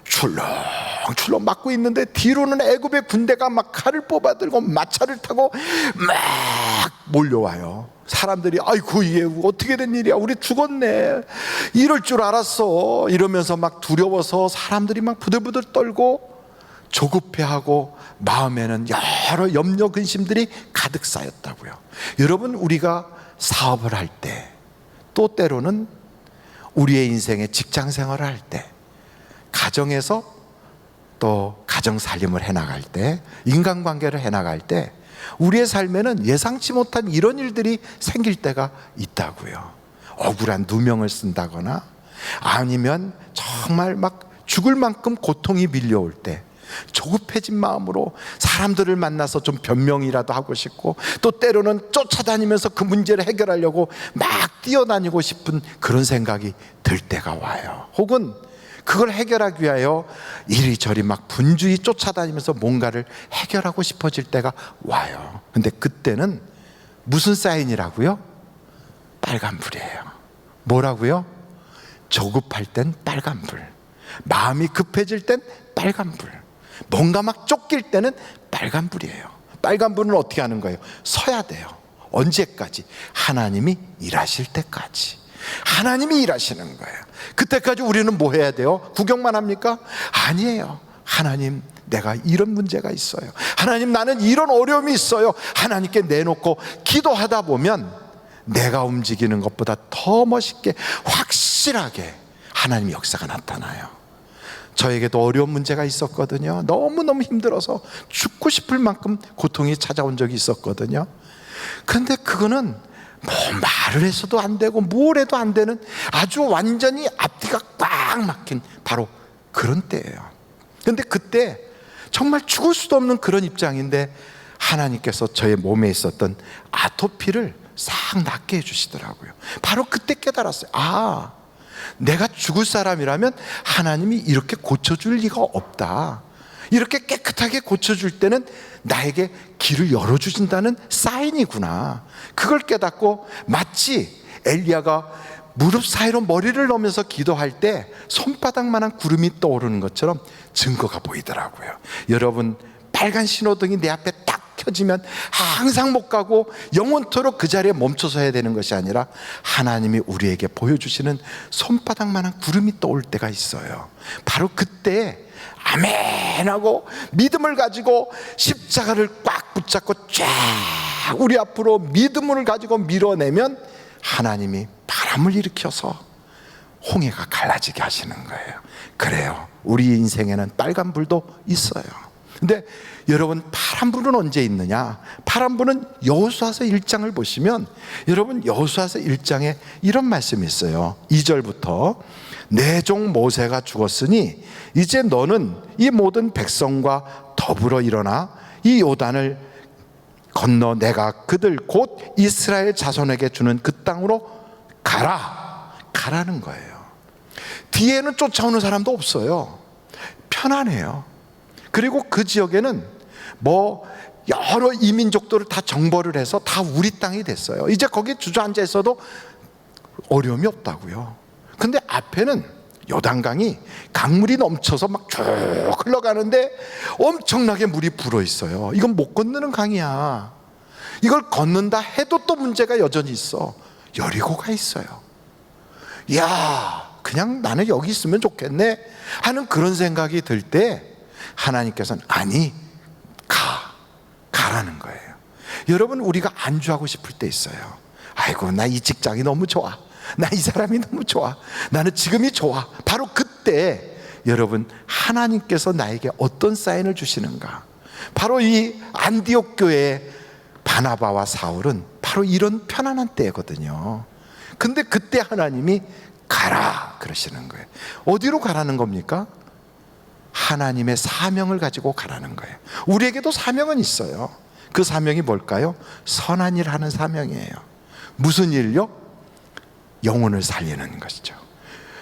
출렁출렁 막고 있는데 뒤로는 애굽의 군대가 막 칼을 뽑아들고 마차를 타고 막 몰려와요. 사람들이 아이고 이게 어떻게 된 일이야, 우리 죽었네, 이럴 줄 알았어 이러면서 막 두려워서 사람들이 막 부들부들 떨고 조급해하고 마음에는 여러 염려 근심들이 가득 쌓였다고요. 여러분, 우리가 사업을 할 때, 또 때로는 우리의 인생의 직장 생활을 할 때, 가정에서 또 가정 살림을 해나갈 때, 인간관계를 해나갈 때 우리의 삶에는 예상치 못한 이런 일들이 생길 때가 있다고요. 억울한 누명을 쓴다거나 아니면 정말 막 죽을 만큼 고통이 밀려올 때 조급해진 마음으로 사람들을 만나서 좀 변명이라도 하고 싶고, 또 때로는 쫓아다니면서 그 문제를 해결하려고 막 뛰어다니고 싶은 그런 생각이 들 때가 와요. 혹은 그걸 해결하기 위하여 이리저리 막 분주히 쫓아다니면서 뭔가를 해결하고 싶어질 때가 와요. 근데 그때는 무슨 사인이라고요? 빨간불이에요. 뭐라고요? 조급할 땐 빨간불, 마음이 급해질 땐 빨간불, 뭔가 막 쫓길 때는 빨간불이에요. 빨간불은 어떻게 하는 거예요? 서야 돼요. 언제까지? 하나님이 일하실 때까지. 하나님이 일하시는 거예요. 그때까지 우리는 뭐 해야 돼요? 구경만 합니까? 아니에요. 하나님, 내가 이런 문제가 있어요. 하나님, 나는 이런 어려움이 있어요. 하나님께 내놓고 기도하다 보면 내가 움직이는 것보다 더 멋있게 확실하게 하나님의 역사가 나타나요. 저에게도 어려운 문제가 있었거든요. 너무너무 힘들어서 죽고 싶을 만큼 고통이 찾아온 적이 있었거든요. 그런데 그거는 뭐 말을 해서도 안 되고 뭘 해도 안 되는 아주 완전히 앞뒤가 꽉 꽉 막힌 바로 그런 때예요. 그런데 그때 정말 죽을 수도 없는 그런 입장인데 하나님께서 저의 몸에 있었던 아토피를 싹 낫게 해주시더라고요. 바로 그때 깨달았어요. 아, 내가 죽을 사람이라면 하나님이 이렇게 고쳐줄 리가 없다. 이렇게 깨끗하게 고쳐줄 때는 나에게 길을 열어주신다는 사인이구나. 그걸 깨닫고 마치 엘리야가 무릎 사이로 머리를 넣으면서 기도할 때 손바닥만한 구름이 떠오르는 것처럼 증거가 보이더라고요. 여러분, 빨간 신호등이 내 앞에 딱 켜지면 항상 못 가고 영원토록 그 자리에 멈춰서 해야 되는 것이 아니라 하나님이 우리에게 보여주시는 손바닥만한 구름이 떠올 때가 있어요. 바로 그때 아멘하고 믿음을 가지고 십자가를 꽉 붙잡고 쫙 우리 앞으로 믿음을 가지고 밀어내면 하나님이 바람을 일으켜서 홍해가 갈라지게 하시는 거예요. 그래요, 우리 인생에는 빨간불도 있어요. 근데 여러분, 파란불은 언제 있느냐? 파란불은 여호수아서 1장을 보시면 여러분, 여호수아서 1장에 이런 말씀이 있어요. 2절부터 내 종 모세가 죽었으니 이제 너는 이 모든 백성과 더불어 일어나 이 요단을 건너 내가 그들 곧 이스라엘 자손에게 주는 그 땅으로 가라는 거예요. 뒤에는 쫓아오는 사람도 없어요. 편안해요. 그리고 그 지역에는 뭐 여러 이민족들을 다 정벌을 해서 다 우리 땅이 됐어요. 이제 거기 주저앉아 있어도 어려움이 없다고요. 근데 앞에는 요단강이 강물이 넘쳐서 막 쭉 흘러가는데 엄청나게 물이 불어 있어요. 이건 못 건너는 강이야. 이걸 건넌다 해도 또 문제가 여전히 있어. 여리고가 있어요. 야, 그냥 나는 여기 있으면 좋겠네 하는 그런 생각이 들 때 하나님께서는 아니, 가라는 거예요. 여러분, 우리가 안주하고 싶을 때 있어요. 아이고, 나 이 직장이 너무 좋아, 나 이 사람이 너무 좋아, 나는 지금이 좋아. 바로 그때 여러분, 하나님께서 나에게 어떤 사인을 주시는가? 바로 이 안디옥 교회의 바나바와 사울은 바로 이런 편안한 때거든요. 근데 그때 하나님이 가라 그러시는 거예요. 어디로 가라는 겁니까? 하나님의 사명을 가지고 가라는 거예요. 우리에게도 사명은 있어요. 그 사명이 뭘까요? 선한 일 하는 사명이에요. 무슨 일요? 영혼을 살리는 것이죠.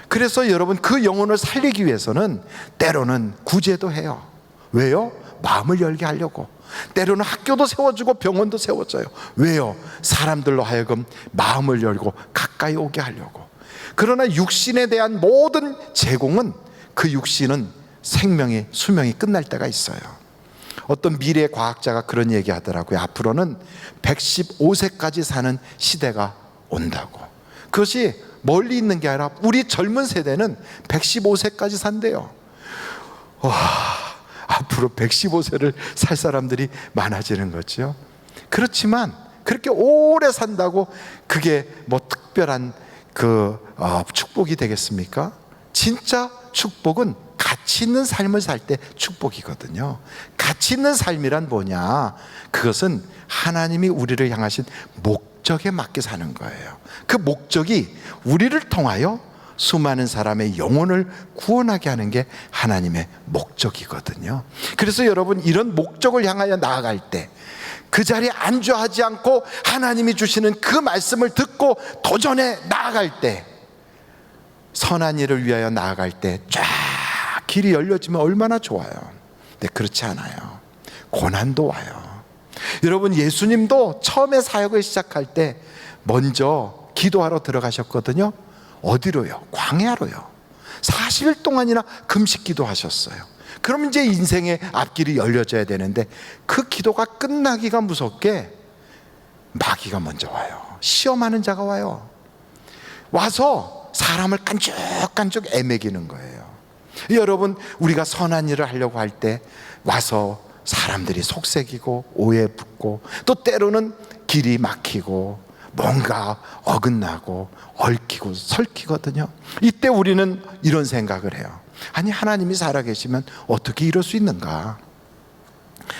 그래서 여러분, 그 영혼을 살리기 위해서는 때로는 구제도 해요. 왜요? 마음을 열게 하려고. 때로는 학교도 세워주고 병원도 세워져요. 왜요? 사람들로 하여금 마음을 열고 가까이 오게 하려고. 그러나 육신에 대한 모든 제공은 그 육신은 생명이, 수명이 끝날 때가 있어요. 어떤 미래 과학자가 그런 얘기 하더라고요. 앞으로는 115세까지 사는 시대가 온다고. 그것이 멀리 있는 게 아니라 우리 젊은 세대는 115세까지 산대요. 와, 앞으로 115세를 살 사람들이 많아지는 거죠. 그렇지만 그렇게 오래 산다고 그게 뭐 특별한 축복이 되겠습니까? 진짜 축복은 가치 있는 삶을 살 때 축복이거든요. 가치 있는 삶이란 뭐냐? 그것은 하나님이 우리를 향하신 목적에 맞게 사는 거예요. 그 목적이 우리를 통하여 수많은 사람의 영혼을 구원하게 하는 게 하나님의 목적이거든요. 그래서 여러분, 이런 목적을 향하여 나아갈 때, 그 자리에 안주하지 않고 하나님이 주시는 그 말씀을 듣고 도전해 나아갈 때, 선한 일을 위하여 나아갈 때 쫙 길이 열려지면 얼마나 좋아요. 근데 그렇지 않아요. 고난도 와요. 여러분, 예수님도 처음에 사역을 시작할 때 먼저 기도하러 들어가셨거든요. 어디로요? 광야로요. 40일 동안이나 금식 기도하셨어요. 그럼 이제 인생의 앞길이 열려져야 되는데 그 기도가 끝나기가 무섭게 마귀가 먼저 와요. 시험하는 자가 와요. 와서 사람을 깐죽깐죽 애매기는 거예요. 여러분, 우리가 선한 일을 하려고 할 때 와서 사람들이 속색이고 오해 붙고 또 때로는 길이 막히고 뭔가 어긋나고 얽히고 설키거든요. 이때 우리는 이런 생각을 해요. 아니, 하나님이 살아계시면 어떻게 이럴 수 있는가?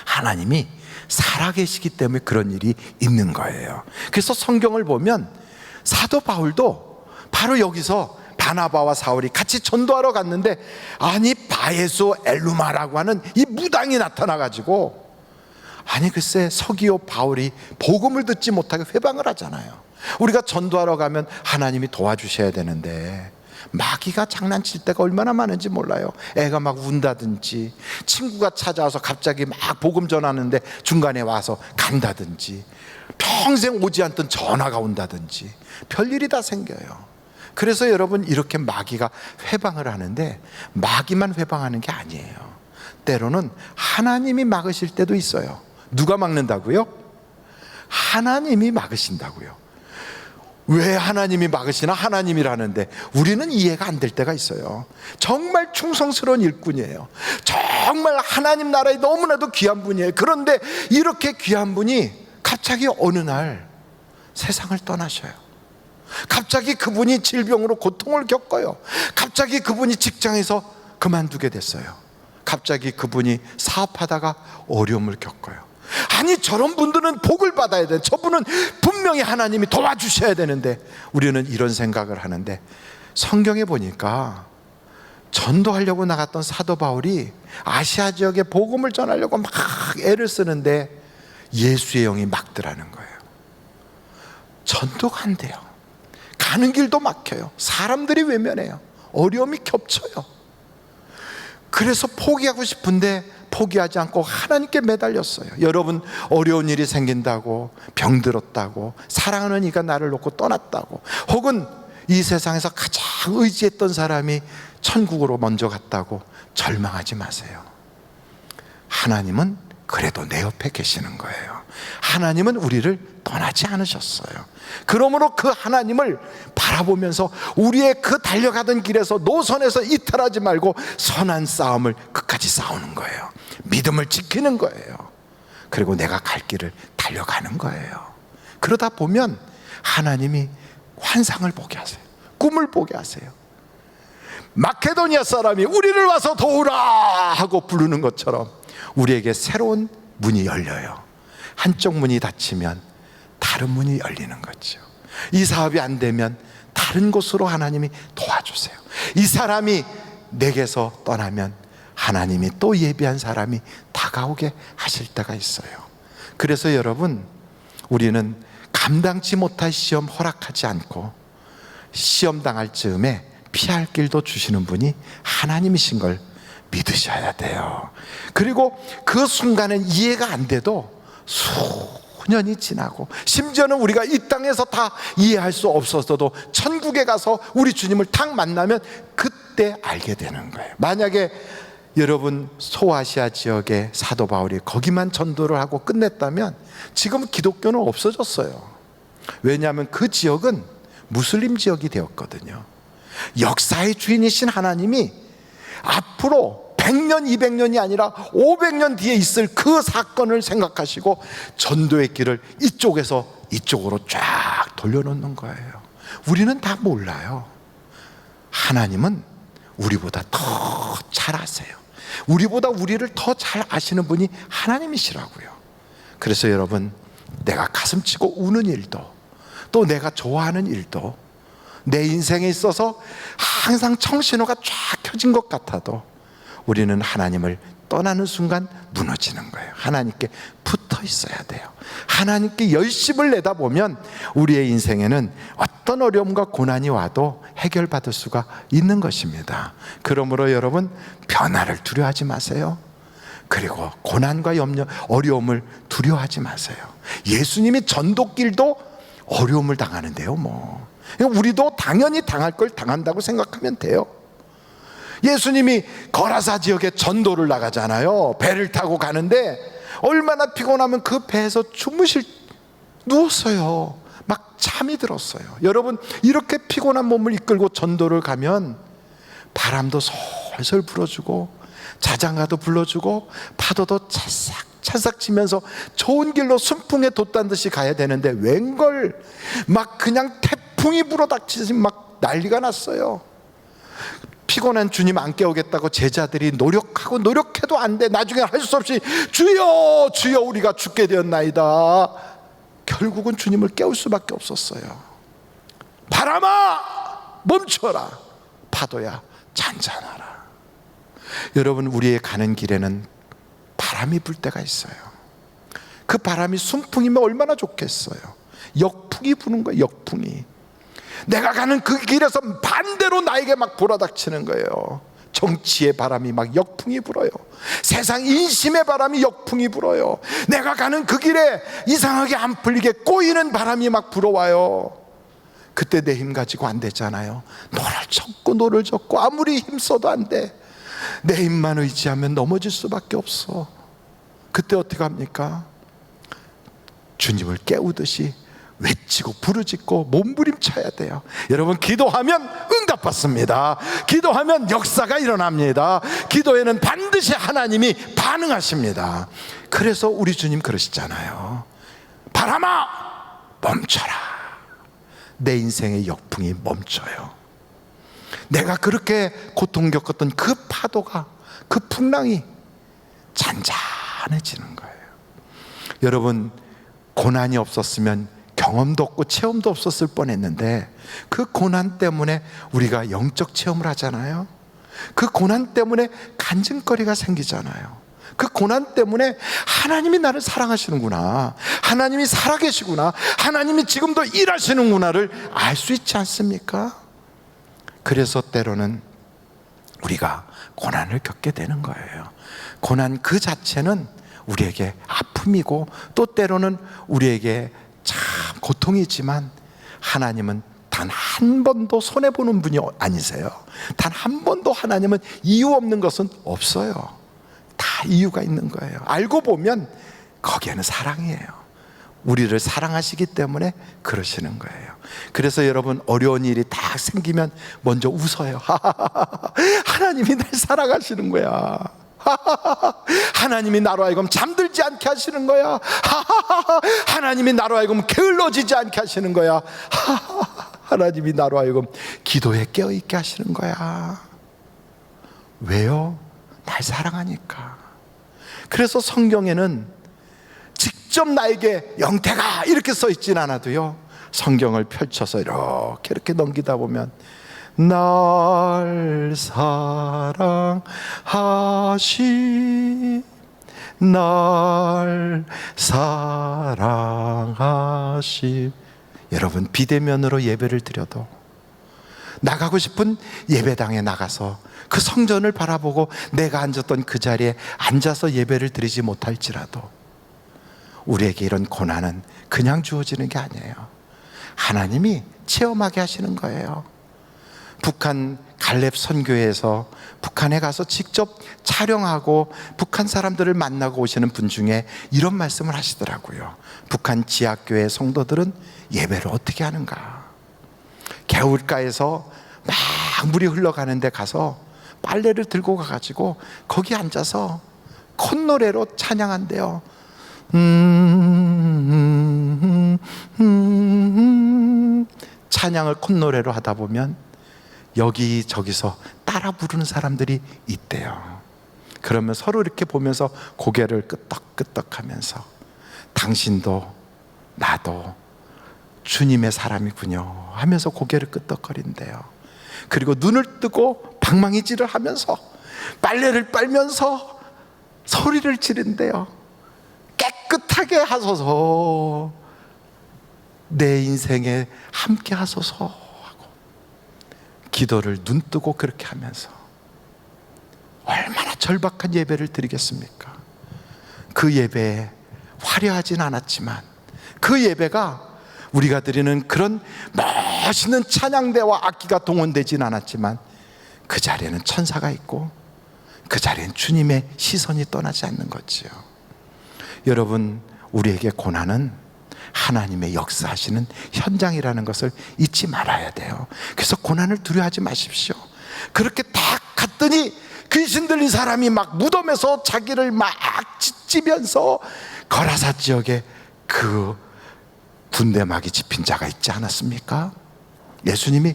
하나님이 살아계시기 때문에 그런 일이 있는 거예요. 그래서 성경을 보면 사도 바울도 바로 여기서 바나바와 사울이 같이 전도하러 갔는데, 아니 바에수 엘루마라고 하는 이 무당이 나타나가지고, 아니 글쎄 서기오 바울이 복음을 듣지 못하게 회방을 하잖아요. 우리가 전도하러 가면 하나님이 도와주셔야 되는데 마귀가 장난칠 때가 얼마나 많은지 몰라요. 애가 막 운다든지, 친구가 찾아와서 갑자기 막 복음 전하는데 중간에 와서 간다든지, 평생 오지 않던 전화가 온다든지, 별일이 다 생겨요. 그래서 여러분, 이렇게 마귀가 회방을 하는데 마귀만 회방하는 게 아니에요. 때로는 하나님이 막으실 때도 있어요. 누가 막는다고요? 하나님이 막으신다고요. 왜 하나님이 막으시나? 하나님이라는데 우리는 이해가 안 될 때가 있어요. 정말 충성스러운 일꾼이에요. 정말 하나님 나라에 너무나도 귀한 분이에요. 그런데 이렇게 귀한 분이 갑자기 어느 날 세상을 떠나셔요. 갑자기 그분이 질병으로 고통을 겪어요. 갑자기 그분이 직장에서 그만두게 됐어요. 갑자기 그분이 사업하다가 어려움을 겪어요. 아니 저런 분들은 복을 받아야 돼. 저분은 분명히 하나님이 도와주셔야 되는데, 우리는 이런 생각을 하는데, 성경에 보니까 전도하려고 나갔던 사도 바울이 아시아 지역에 복음을 전하려고 막 애를 쓰는데 예수의 영이 막더라는 거예요. 전도가 안 돼요. 가는 길도 막혀요. 사람들이 외면해요. 어려움이 겹쳐요. 그래서 포기하고 싶은데 포기하지 않고 하나님께 매달렸어요. 여러분, 어려운 일이 생긴다고, 병들었다고, 사랑하는 이가 나를 놓고 떠났다고, 혹은 이 세상에서 가장 의지했던 사람이 천국으로 먼저 갔다고 절망하지 마세요. 하나님은 그래도 내 옆에 계시는 거예요. 하나님은 우리를 떠나지 않으셨어요. 그러므로 그 하나님을 바라보면서 우리의 그 달려가던 길에서, 노선에서 이탈하지 말고 선한 싸움을 끝까지 싸우는 거예요. 믿음을 지키는 거예요. 그리고 내가 갈 길을 달려가는 거예요. 그러다 보면 하나님이 환상을 보게 하세요. 꿈을 보게 하세요. 마케도니아 사람이 우리를 와서 도우라 하고 부르는 것처럼 우리에게 새로운 문이 열려요. 한쪽 문이 닫히면 다른 문이 열리는 거죠. 이 사업이 안 되면 다른 곳으로 하나님이 도와주세요. 이 사람이 내게서 떠나면 하나님이 또 예비한 사람이 다가오게 하실 때가 있어요. 그래서 여러분, 우리는 감당치 못할 시험 허락하지 않고 시험 당할 즈음에 피할 길도 주시는 분이 하나님이신 걸 믿으셔야 돼요. 그리고 그 순간은 이해가 안 돼도 수년이 지나고, 심지어는 우리가 이 땅에서 다 이해할 수 없었어도 천국에 가서 우리 주님을 딱 만나면 그때 알게 되는 거예요. 만약에 여러분 소아시아 지역의 사도 바울이 거기만 전도를 하고 끝냈다면 지금 기독교는 없어졌어요. 왜냐하면 그 지역은 무슬림 지역이 되었거든요. 역사의 주인이신 하나님이 앞으로 100년, 200년이 아니라 500년 뒤에 있을 그 사건을 생각하시고 전도의 길을 이쪽에서 이쪽으로 쫙 돌려놓는 거예요. 우리는 다 몰라요. 하나님은 우리보다 더 잘 아세요. 우리보다 우리를 더 잘 아시는 분이 하나님이시라고요. 그래서 여러분, 내가 가슴치고 우는 일도, 또 내가 좋아하는 일도, 내 인생에 있어서 항상 청신호가 쫙 켜진 것 같아도 우리는 하나님을 떠나는 순간 무너지는 거예요. 하나님께 붙어 있어야 돼요. 하나님께 열심을 내다보면 우리의 인생에는 어떤 어려움과 고난이 와도 해결받을 수가 있는 것입니다. 그러므로 여러분, 변화를 두려워하지 마세요. 그리고 고난과 염려, 어려움을 두려워하지 마세요. 예수님이 전도길도 어려움을 당하는데요, 뭐. 우리도 당연히 당할 걸 당한다고 생각하면 돼요. 예수님이 거라사 지역에 전도를 나가잖아요. 배를 타고 가는데 얼마나 피곤하면 그 배에서 누웠어요. 막 잠이 들었어요. 여러분, 이렇게 피곤한 몸을 이끌고 전도를 가면 바람도 솔솔 불어주고 자장가도 불러주고 파도도 찰싹 치면서 좋은 길로 순풍에 돛단 듯이 가야 되는데 웬걸 막 그냥 태풍이 불어닥치듯이 막 난리가 났어요. 피곤한 주님 안 깨우겠다고 제자들이 노력해도 안 돼. 나중에 할 수 없이 주여 주여 우리가 죽게 되었나이다. 결국은 주님을 깨울 수밖에 없었어요. 바람아 멈춰라. 파도야 잔잔하라. 여러분, 우리의 가는 길에는 바람이 불 때가 있어요. 그 바람이 순풍이면 얼마나 좋겠어요. 역풍이 부는 거예요. 역풍이. 내가 가는 그 길에서 반대로 나에게 막 몰아닥치는 거예요. 정치의 바람이 막 역풍이 불어요. 세상 인심의 바람이 역풍이 불어요. 내가 가는 그 길에 이상하게 안 풀리게 꼬이는 바람이 막 불어와요. 그때 내 힘 가지고 안 되잖아요. 노를 젓고 아무리 힘써도 안 돼. 내 힘만 의지하면 넘어질 수밖에 없어. 그때 어떻게 합니까? 주님을 깨우듯이 외치고 부르짖고 몸부림쳐야 돼요. 여러분, 기도하면 응답받습니다. 기도하면 역사가 일어납니다. 기도에는 반드시 하나님이 반응하십니다. 그래서 우리 주님 그러시잖아요. 바람아 멈춰라. 내 인생의 역풍이 멈춰요. 내가 그렇게 고통 겪었던 그 파도가, 그 풍랑이 잔잔해지는 거예요. 여러분, 고난이 없었으면 경험도 없고 체험도 없었을 뻔했는데, 그 고난 때문에 우리가 영적 체험을 하잖아요. 그 고난 때문에 간증거리가 생기잖아요. 그 고난 때문에 하나님이 나를 사랑하시는구나, 하나님이 살아계시구나, 하나님이 지금도 일하시는구나를 알 수 있지 않습니까? 그래서 때로는 우리가 고난을 겪게 되는 거예요. 고난 그 자체는 우리에게 아픔이고, 또 때로는 우리에게 참 고통이지만, 하나님은 단 한 번도 손해보는 분이 아니세요. 단 한 번도 하나님은 이유 없는 것은 없어요. 다 이유가 있는 거예요. 알고 보면 거기에는 사랑이에요. 우리를 사랑하시기 때문에 그러시는 거예요. 그래서 여러분, 어려운 일이 딱 생기면 먼저 웃어요. 하나님이 날 사랑하시는 거야. 하나님이 나로 하여금 잠들지 않게 하시는 거야. 하나님이 나로 하여금 게을러지지 않게 하시는 거야. 하나님이 나로 하여금 기도에 깨어있게 하시는 거야. 왜요? 날 사랑하니까. 그래서 성경에는 직접 나에게 영태가 이렇게 써 있진 않아도요, 성경을 펼쳐서 이렇게 넘기다 보면 날 사랑하시, 날 사랑하시. 여러분, 비대면으로 예배를 드려도, 나가고 싶은 예배당에 나가서 그 성전을 바라보고 내가 앉았던 그 자리에 앉아서 예배를 드리지 못할지라도, 우리에게 이런 고난은 그냥 주어지는 게 아니에요. 하나님이 체험하게 하시는 거예요. 북한 갈렙 선교회에서 북한에 가서 직접 촬영하고 북한 사람들을 만나고 오시는 분 중에 이런 말씀을 하시더라고요. 북한 지하교회 성도들은 예배를 어떻게 하는가? 개울가에서 막 물이 흘러가는 데 가서 빨래를 들고 가가지고 거기 앉아서 콧노래로 찬양한대요. 찬양을 콧노래로 하다 보면 여기저기서 따라 부르는 사람들이 있대요. 그러면 서로 이렇게 보면서 고개를 끄덕끄덕 하면서, 당신도 나도 주님의 사람이군요 하면서 고개를 끄덕거린대요. 그리고 눈을 뜨고 방망이질을 하면서 빨래를 빨면서 소리를 지른대요. 깨끗하게 하소서, 내 인생에 함께 하소서 하고, 기도를 눈 뜨고 그렇게 하면서 얼마나 절박한 예배를 드리겠습니까? 그 예배에 화려하진 않았지만, 그 예배가 우리가 드리는 그런 멋있는 찬양대와 악기가 동원되진 않았지만, 그 자리에는 천사가 있고 그 자리엔 주님의 시선이 떠나지 않는 거지요. 여러분, 우리에게 고난은 하나님의 역사하시는 현장이라는 것을 잊지 말아야 돼요. 그래서 고난을 두려워하지 마십시오. 그렇게 딱 갔더니 귀신 들린 사람이 막 무덤에서 자기를 막 찢으면서 거라사 지역에 그 군대막이 집힌 자가 있지 않았습니까? 예수님이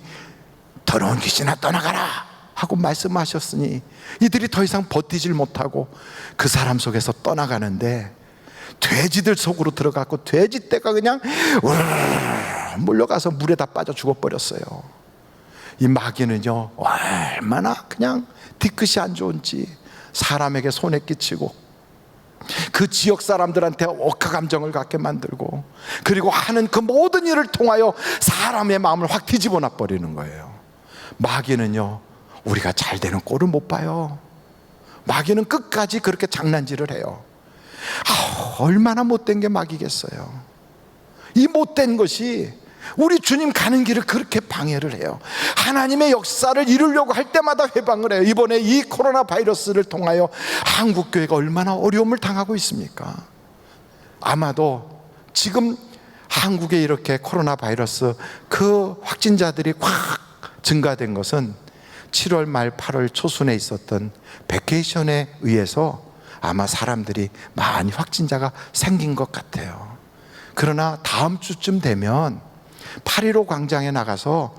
더러운 귀신아 떠나가라 하고 말씀하셨으니 이들이 더 이상 버티질 못하고 그 사람 속에서 떠나가는데, 돼지들 속으로 들어갔고 돼지떼가 그냥 물려가서 물에 다 빠져 죽어버렸어요. 이 마귀는요, 얼마나 그냥 뒤끝이 안 좋은지 사람에게 손해 끼치고 그 지역 사람들한테 억하 감정을 갖게 만들고, 그리고 하는 그 모든 일을 통하여 사람의 마음을 확 뒤집어 놔 버리는 거예요. 마귀는요, 우리가 잘 되는 꼴을 못 봐요. 마귀는 끝까지 그렇게 장난질을 해요. 얼마나 못된 게 마귀겠어요. 이 못된 것이 우리 주님 가는 길을 그렇게 방해를 해요. 하나님의 역사를 이루려고 할 때마다 회방을 해요. 이번에 이 코로나 바이러스를 통하여 한국교회가 얼마나 어려움을 당하고 있습니까? 아마도 지금 한국에 이렇게 코로나 바이러스 그 확진자들이 확 증가된 것은 7월 말 8월 초순에 있었던 베케이션에 의해서 아마 사람들이 많이 확진자가 생긴 것 같아요. 그러나 다음 주쯤 되면 8.15 광장에 나가서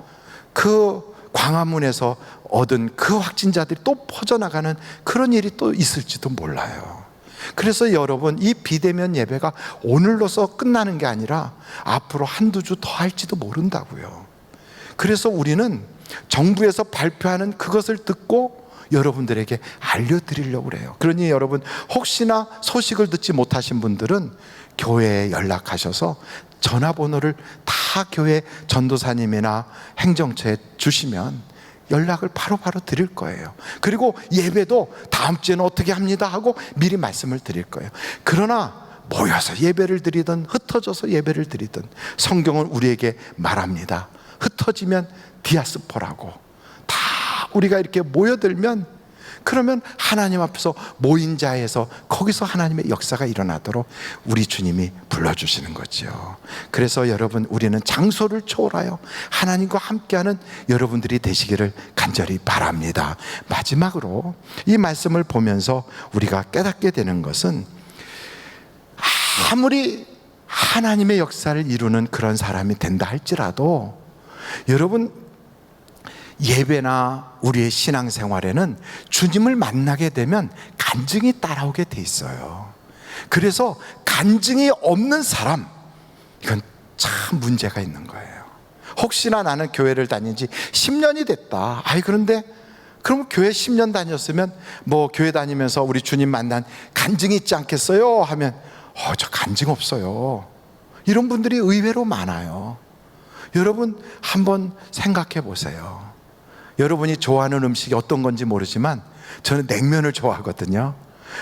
그 광화문에서 얻은 그 확진자들이 또 퍼져나가는 그런 일이 또 있을지도 몰라요. 그래서 여러분, 이 비대면 예배가 오늘로서 끝나는 게 아니라 앞으로 한두 주 더 할지도 모른다고요. 그래서 우리는 정부에서 발표하는 그것을 듣고 여러분들에게 알려드리려고 그래요. 그러니 여러분, 혹시나 소식을 듣지 못하신 분들은 교회에 연락하셔서 전화번호를 다 교회 전도사님이나 행정처에 주시면 연락을 바로바로 드릴 거예요. 그리고 예배도 다음 주에는 어떻게 합니다 하고 미리 말씀을 드릴 거예요. 그러나 모여서 예배를 드리든 흩어져서 예배를 드리든 성경은 우리에게 말합니다. 흩어지면 디아스포라고. 다 우리가 이렇게 모여들면, 그러면 하나님 앞에서 모인 자에서 거기서 하나님의 역사가 일어나도록 우리 주님이 불러주시는 거죠. 그래서 여러분, 우리는 장소를 초월하여 하나님과 함께하는 여러분들이 되시기를 간절히 바랍니다. 마지막으로 이 말씀을 보면서 우리가 깨닫게 되는 것은, 아무리 하나님의 역사를 이루는 그런 사람이 된다 할지라도 여러분, 예배나 우리의 신앙생활에는 주님을 만나게 되면 간증이 따라오게 돼 있어요. 그래서 간증이 없는 사람, 이건 참 문제가 있는 거예요. 혹시나 나는 교회를 다닌 지 10년이 됐다. 그런데 그럼 교회 10년 다녔으면 뭐 교회 다니면서 우리 주님 만난 간증이 있지 않겠어요? 하면 저 간증 없어요. 이런 분들이 의외로 많아요. 여러분, 한번 생각해 보세요. 여러분이 좋아하는 음식이 어떤 건지 모르지만 저는 냉면을 좋아하거든요.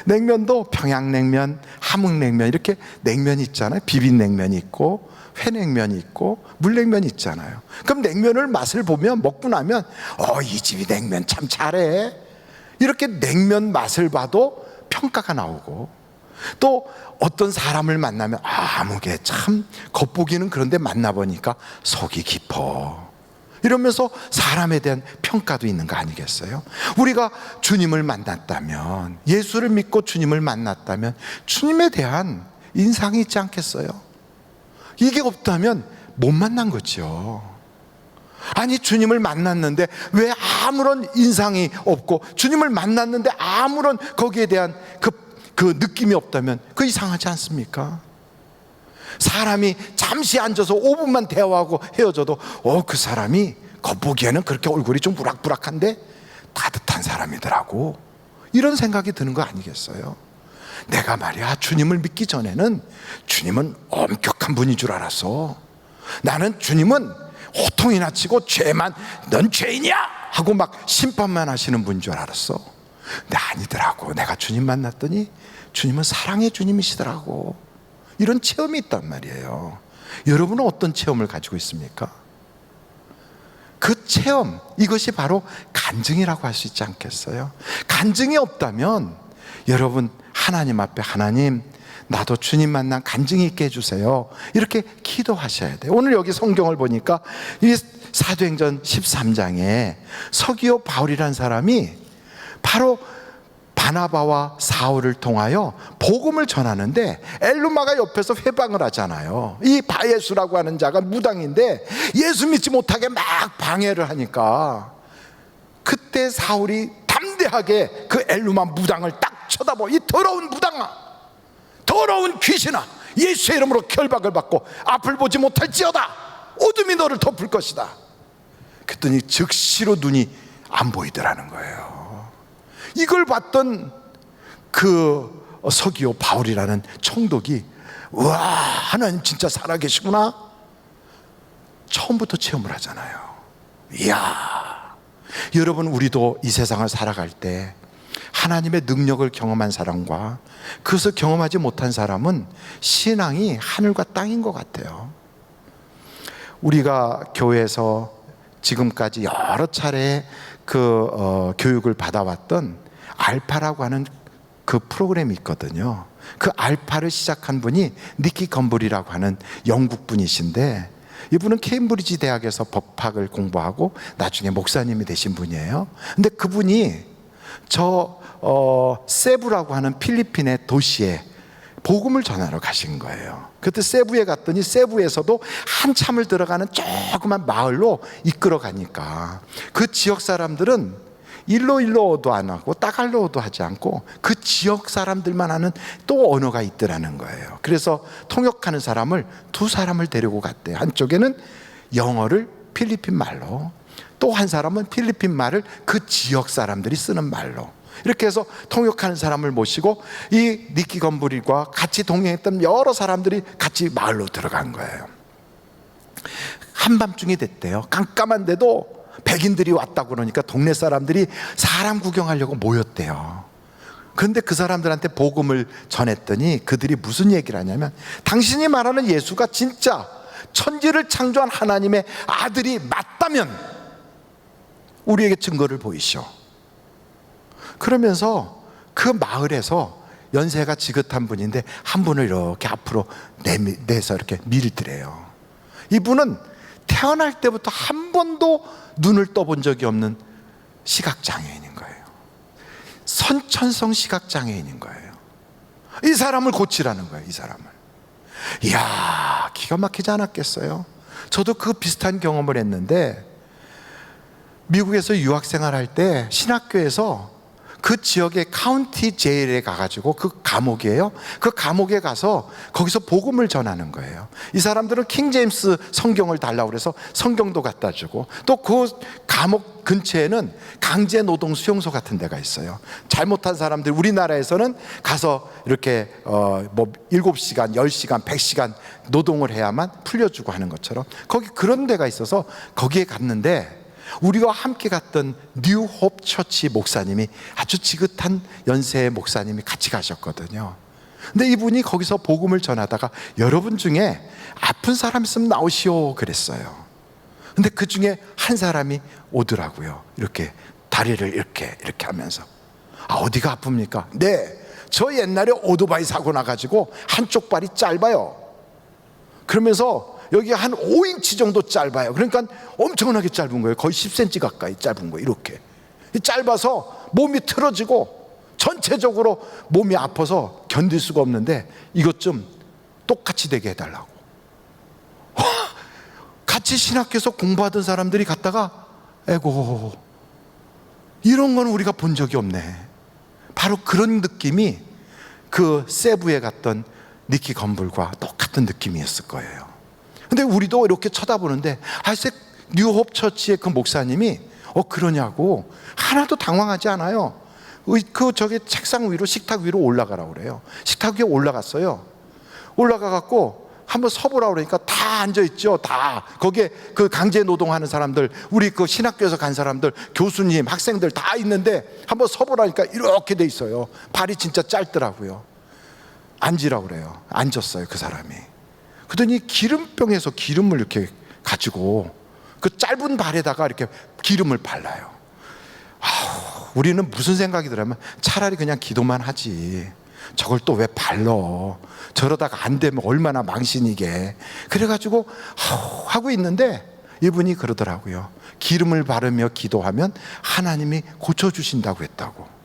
냉면도 평양냉면, 함흥냉면, 이렇게 냉면이 있잖아요. 비빔냉면이 있고 회냉면이 있고 물냉면이 있잖아요. 그럼 냉면을 맛을 보면, 먹고 나면 이 집이 냉면 참 잘해, 이렇게 냉면 맛을 봐도 평가가 나오고, 또 어떤 사람을 만나면 아무게 참 겉보기는 그런데 만나보니까 속이 깊어, 이러면서 사람에 대한 평가도 있는 거 아니겠어요? 우리가 주님을 만났다면, 예수를 믿고 주님을 만났다면 주님에 대한 인상이 있지 않겠어요? 이게 없다면 못 만난 거죠. 아니, 주님을 만났는데 왜 아무런 인상이 없고, 주님을 만났는데 아무런 거기에 대한 그 느낌이 없다면 그 이상하지 않습니까? 사람이 잠시 앉아서 5분만 대화하고 헤어져도 그 사람이 겉보기에는 그렇게 얼굴이 좀 부락부락한데 따뜻한 사람이더라고, 이런 생각이 드는 거 아니겠어요? 내가 말이야, 주님을 믿기 전에는 주님은 엄격한 분인 줄 알았어. 나는 주님은 호통이나 치고 죄만, 넌 죄인이야 하고 막 심판만 하시는 분인 줄 알았어. 근데 아니더라고. 내가 주님 만났더니 주님은 사랑의 주님이시더라고. 이런 체험이 있단 말이에요. 여러분은 어떤 체험을 가지고 있습니까? 그 체험, 이것이 바로 간증이라고 할 수 있지 않겠어요? 간증이 없다면 여러분, 하나님 앞에, 하나님, 나도 주님 만난 간증이 있게 해주세요, 이렇게 기도하셔야 돼요. 오늘 여기 성경을 보니까 이 사도행전 13장에 서기오 바울이라는 사람이 바로 바나바와 사울을 통하여 복음을 전하는데 엘루마가 옆에서 회방을 하잖아요. 이 바예수라고 하는 자가 무당인데 예수 믿지 못하게 막 방해를 하니까 그때 사울이 담대하게 그 엘루마 무당을 딱 쳐다보고, 이 더러운 무당아, 더러운 귀신아, 예수의 이름으로 결박을 받고 앞을 보지 못할지어다, 어둠이 너를 덮을 것이다. 그랬더니 즉시로 눈이 안 보이더라는 거예요. 이걸 봤던 그 서기오 바울이라는 총독이 와, 하나님 진짜 살아계시구나, 처음부터 체험을 하잖아요. 이야, 여러분, 우리도 이 세상을 살아갈 때 하나님의 능력을 경험한 사람과 그것을 경험하지 못한 사람은 신앙이 하늘과 땅인 것 같아요. 우리가 교회에서 지금까지 여러 차례 교육을 받아왔던 알파라고 하는 그 프로그램이 있거든요. 그 알파를 시작한 분이 니키 건블이라고 하는 영국 분이신데, 이분은 케임브리지 대학에서 법학을 공부하고 나중에 목사님이 되신 분이에요. 근데 그분이 세부라고 하는 필리핀의 도시에 복음을 전하러 가신 거예요. 그때 세부에 갔더니 세부에서도 한참을 들어가는 조그만 마을로 이끌어 가니까 그 지역 사람들은 일로일로도 안 하고 따갈로도 하지 않고 그 지역 사람들만 하는 또 언어가 있더라는 거예요. 그래서 통역하는 사람을 두 사람을 데리고 갔대요. 한쪽에는 영어를 필리핀 말로, 또 한 사람은 필리핀 말을 그 지역 사람들이 쓰는 말로, 이렇게 해서 통역하는 사람을 모시고 이 니키 건브리과 같이 동행했던 여러 사람들이 같이 마을로 들어간 거예요. 한밤중이 됐대요. 깜깜한데도 백인들이 왔다고 그러니까 동네 사람들이 사람 구경하려고 모였대요. 그런데 그 사람들한테 복음을 전했더니 그들이 무슨 얘기를 하냐면, 당신이 말하는 예수가 진짜 천지를 창조한 하나님의 아들이 맞다면 우리에게 증거를 보이시오. 그러면서 그 마을에서 연세가 지긋한 분인데 한 분을 이렇게 앞으로 내서 이렇게 밀더래요. 이분은 태어날 때부터 한 번도 눈을 떠본 적이 없는 시각장애인인 거예요. 선천성 시각장애인인 거예요. 이 사람을 고치라는 거예요. 이 사람을. 이야, 기가 막히지 않았겠어요? 저도 그 비슷한 경험을 했는데, 미국에서 유학생활할 때 신학교에서 그 지역의 카운티 제일에 가가지고, 그 감옥이에요. 그 감옥에 가서 거기서 복음을 전하는 거예요. 이 사람들은 킹제임스 성경을 달라고 그래서 성경도 갖다 주고, 또 그 감옥 근처에는 강제 노동 수용소 같은 데가 있어요. 잘못한 사람들, 우리나라에서는 가서 이렇게 7시간, 10시간, 100시간 노동을 해야만 풀려주고 하는 것처럼 거기 그런 데가 있어서 거기에 갔는데, 우리와 함께 갔던 뉴홉 처치 목사님이, 아주 지긋한 연세의 목사님이 같이 가셨거든요. 근데 이분이 거기서 복음을 전하다가 여러분 중에 아픈 사람 있으면 나오시오 그랬어요. 근데 그 중에 한 사람이 오더라고요. 이렇게 다리를 이렇게 하면서, 아, 어디가 아픕니까? 네, 저 옛날에 오토바이 사고 나가지고 한쪽 발이 짧아요. 그러면서 여기 한 5인치 정도 짧아요. 그러니까 엄청나게 짧은 거예요. 거의 10cm 가까이 짧은 거예요. 이렇게 짧아서 몸이 틀어지고 전체적으로 몸이 아파서 견딜 수가 없는데 이것 좀 똑같이 되게 해달라고. 같이 신학교에서 공부하던 사람들이 갔다가, 에고, 이런 건 우리가 본 적이 없네. 바로 그런 느낌이 그 세부에 갔던 니키 건블과 똑같은 느낌이었을 거예요. 근데 우리도 이렇게 쳐다보는데, 뉴홉 처치의 그 목사님이 그러냐고 하나도 당황하지 않아요. 저기 책상 위로, 식탁 위로 올라가라고 그래요. 식탁 위에 올라갔어요. 올라가갖고 한번 서보라고 그러니까 다 앉아있죠. 다 거기에 그 강제 노동하는 사람들, 우리 그 신학교에서 간 사람들, 교수님, 학생들 다 있는데 한번 서보라니까 이렇게 돼 있어요. 발이 진짜 짧더라고요. 앉으라고 그래요. 앉았어요, 그 사람이. 그러더니 기름병에서 기름을 이렇게 가지고 그 짧은 발에다가 이렇게 기름을 발라요. 우리는 무슨 생각이 들냐면, 차라리 그냥 기도만 하지, 저걸 또 왜 발러, 저러다가 안 되면 얼마나 망신이게. 그래가지고 하고 있는데 이분이 그러더라고요. 기름을 바르며 기도하면 하나님이 고쳐주신다고 했다고.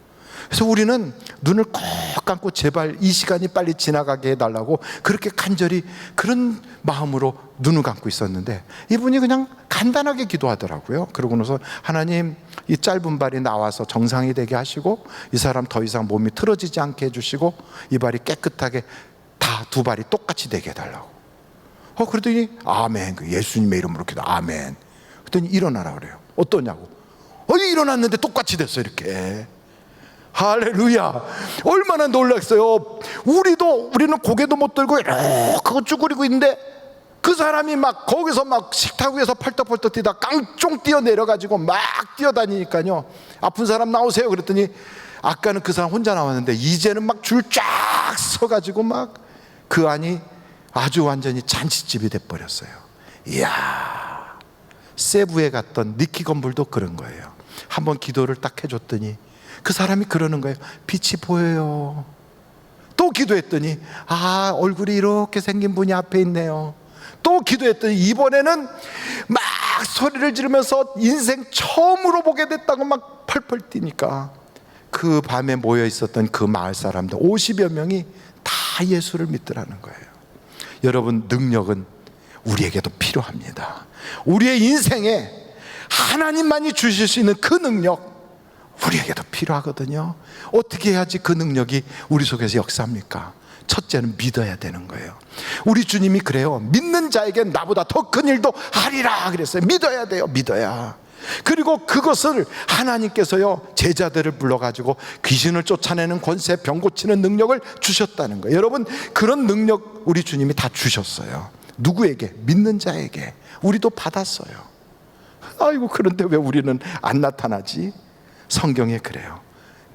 그래서 우리는 눈을 꼭 감고 제발 이 시간이 빨리 지나가게 해달라고 그렇게 간절히 그런 마음으로 눈을 감고 있었는데, 이분이 그냥 간단하게 기도하더라고요. 그러고 나서, 하나님, 이 짧은 발이 나와서 정상이 되게 하시고, 이 사람 더 이상 몸이 틀어지지 않게 해주시고, 이 발이 깨끗하게 다 두 발이 똑같이 되게 해달라고. 그러더니 아멘, 예수님의 이름으로 기도, 아멘. 그랬더니 일어나라 그래요. 어떠냐고. 일어났는데 똑같이 됐어 이렇게. 할렐루야. 얼마나 놀랐어요. 우리는 고개도 못 들고 이렇게 쭈그리고 있는데 그 사람이 막 거기서 막 식탁 위에서 펄떡펄떡 뛰다 깡총 뛰어내려가지고 막 뛰어다니니까요. 아픈 사람 나오세요 그랬더니 아까는 그 사람 혼자 나왔는데 이제는 막 줄 쫙 서가지고 막 그 안이 아주 완전히 잔치집이 돼버렸어요. 이야, 세부에 갔던 니키 건물도 그런 거예요. 한번 기도를 딱 해줬더니 그 사람이 그러는 거예요. 빛이 보여요. 또 기도했더니 얼굴이 이렇게 생긴 분이 앞에 있네요. 또 기도했더니 이번에는 막 소리를 지르면서 인생 처음으로 보게 됐다고 막 펄펄 뛰니까 그 밤에 모여 있었던 그 마을 사람들 50여 명이 다 예수를 믿더라는 거예요. 여러분, 능력은 우리에게도 필요합니다. 우리의 인생에 하나님만이 주실 수 있는 그 능력 우리에게도 필요하거든요. 어떻게 해야지 그 능력이 우리 속에서 역사합니까? 첫째는 믿어야 되는 거예요. 우리 주님이 그래요. 믿는 자에게 나보다 더 큰 일도 하리라 그랬어요. 믿어야 돼요. 믿어야. 그리고 그것을 하나님께서요 제자들을 불러가지고 귀신을 쫓아내는 권세, 병 고치는 능력을 주셨다는 거예요. 여러분, 그런 능력 우리 주님이 다 주셨어요. 누구에게? 믿는 자에게. 우리도 받았어요. 아이고, 그런데 왜 우리는 안 나타나지? 성경에 그래요.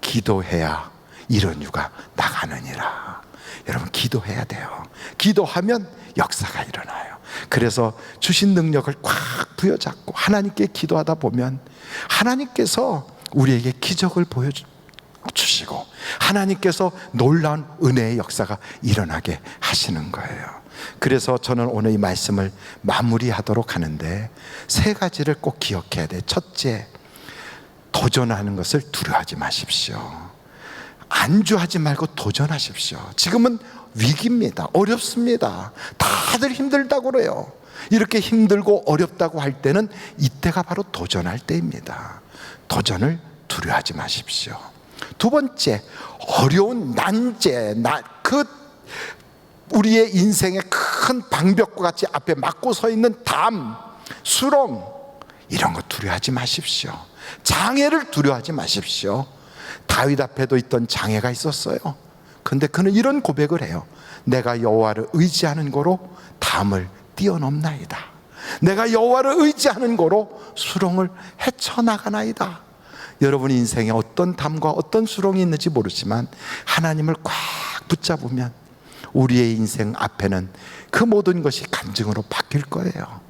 기도해야 이런 유가 나가느니라. 여러분, 기도해야 돼요. 기도하면 역사가 일어나요. 그래서 주신 능력을 꽉 부여잡고 하나님께 기도하다 보면 하나님께서 우리에게 기적을 보여주시고 하나님께서 놀라운 은혜의 역사가 일어나게 하시는 거예요. 그래서 저는 오늘 이 말씀을 마무리하도록 하는데 세 가지를 꼭 기억해야 돼요. 첫째, 도전하는 것을 두려워하지 마십시오. 안주하지 말고 도전하십시오. 지금은 위기입니다. 어렵습니다. 다들 힘들다고 그래요. 이렇게 힘들고 어렵다고 할 때는 이때가 바로 도전할 때입니다. 도전을 두려워하지 마십시오. 두 번째, 어려운 난제, 우리의 인생의 큰 방벽과 같이 앞에 막고 서 있는 담, 수렁, 이런 거 두려워하지 마십시오. 장애를 두려워하지 마십시오. 다윗 앞에도 있던 장애가 있었어요. 근데 그는 이런 고백을 해요. 내가 여호와를 의지하는 거로 담을 뛰어넘나이다. 내가 여호와를 의지하는 거로 수렁을 헤쳐나가나이다. 여러분 인생에 어떤 담과 어떤 수렁이 있는지 모르지만 하나님을 꽉 붙잡으면 우리의 인생 앞에는 그 모든 것이 간증으로 바뀔 거예요.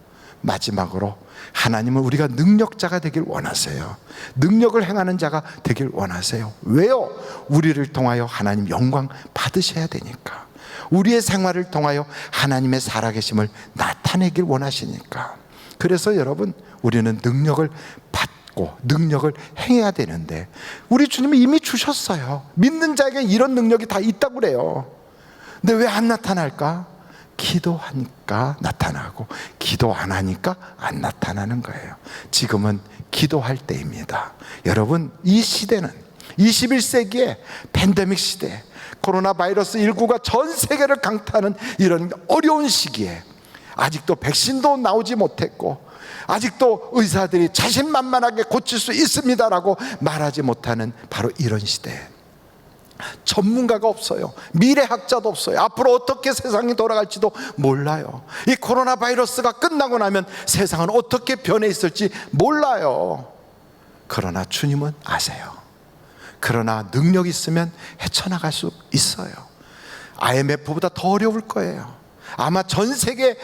마지막으로 하나님은 우리가 능력자가 되길 원하세요. 능력을 행하는 자가 되길 원하세요. 왜요? 우리를 통하여 하나님 영광 받으셔야 되니까. 우리의 생활을 통하여 하나님의 살아계심을 나타내길 원하시니까. 그래서 여러분, 우리는 능력을 받고 능력을 행해야 되는데 우리 주님이 이미 주셨어요. 믿는 자에게 이런 능력이 다 있다고 그래요. 근데 왜 안 나타날까? 기도하니까 나타나고 기도 안 하니까 안 나타나는 거예요. 지금은 기도할 때입니다. 여러분, 이 시대는 21세기의 팬데믹 시대, 코로나 바이러스 19가 전 세계를 강타하는 이런 어려운 시기에 아직도 백신도 나오지 못했고 아직도 의사들이 자신만만하게 고칠 수 있습니다라고 말하지 못하는 바로 이런 시대에 전문가가 없어요. 미래학자도 없어요. 앞으로 어떻게 세상이 돌아갈지도 몰라요. 이 코로나 바이러스가 끝나고 나면 세상은 어떻게 변해 있을지 몰라요. 그러나 주님은 아세요. 그러나 능력 있으면 헤쳐나갈 수 있어요. IMF보다 더 어려울 거예요. 아마 전 세계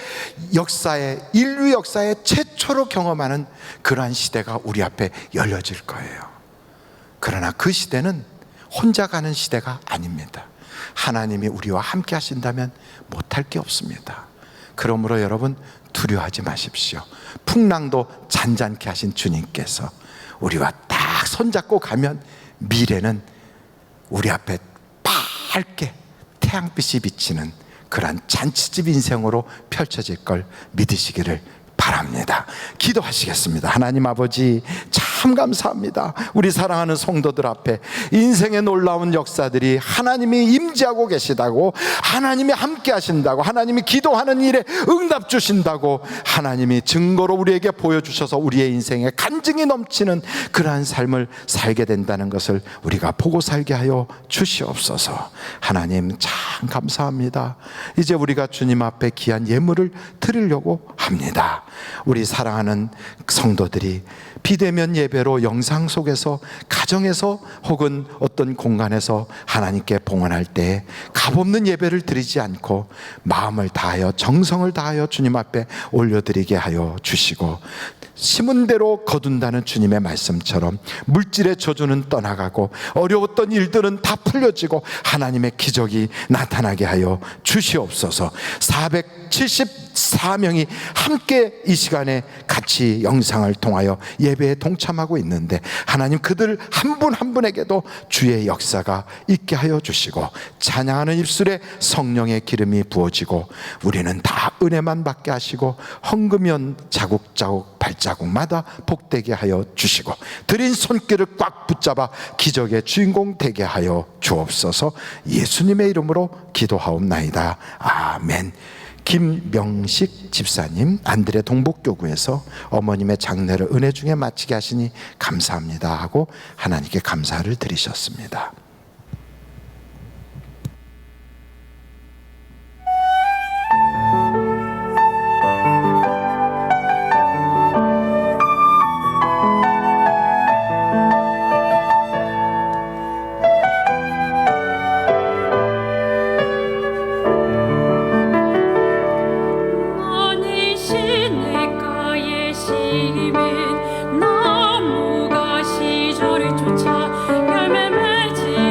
역사에, 인류 역사에 최초로 경험하는 그러한 시대가 우리 앞에 열려질 거예요. 그러나 그 시대는 혼자 가는 시대가 아닙니다. 하나님이 우리와 함께 하신다면 못할 게 없습니다. 그러므로 여러분, 두려워하지 마십시오. 풍랑도 잔잔케 하신 주님께서 우리와 딱 손잡고 가면 미래는 우리 앞에 밝게 태양빛이 비치는 그러한 잔치집 인생으로 펼쳐질 걸 믿으시기를 바랍니다. 바랍니다. 기도하시겠습니다. 하나님 아버지, 참 감사합니다. 우리 사랑하는 성도들 앞에 인생의 놀라운 역사들이 하나님이 임재하고 계시다고, 하나님이 함께 하신다고, 하나님이 기도하는 일에 응답 주신다고 하나님이 증거로 우리에게 보여주셔서 우리의 인생에 간증이 넘치는 그러한 삶을 살게 된다는 것을 우리가 보고 살게 하여 주시옵소서. 하나님 참 감사합니다. 이제 우리가 주님 앞에 귀한 예물을 드리려고 합니다. 우리 사랑하는 성도들이 비대면 예배로 영상 속에서, 가정에서 혹은 어떤 공간에서 하나님께 봉헌할 때 값없는 예배를 드리지 않고 마음을 다하여 정성을 다하여 주님 앞에 올려드리게 하여 주시고, 심은 대로 거둔다는 주님의 말씀처럼 물질의 저주는 떠나가고 어려웠던 일들은 다 풀려지고 하나님의 기적이 나타나게 하여 주시옵소서. 474명이 함께 이 시간에 같이 영상을 통하여 예배에 동참하고 있는데, 하나님 그들 한 분 한 분에게도 주의 역사가 있게 하여 주시고, 찬양하는 입술에 성령의 기름이 부어지고 우리는 다 은혜만 받게 하시고 헝그면 자국자국 발자국마다 복되게 하여 주시고, 드린 손길을 꽉 붙잡아 기적의 주인공 되게 하여 주옵소서. 예수님의 이름으로 기도하옵나이다. 아멘. 김명식 집사님, 안드레 동복교구에서 어머님의 장례를 은혜 중에 마치게 하시니 감사합니다 하고 하나님께 감사를 드리셨습니다. 아니 시냇가에 심은 나무가 시절을 쫓아 열매 맺지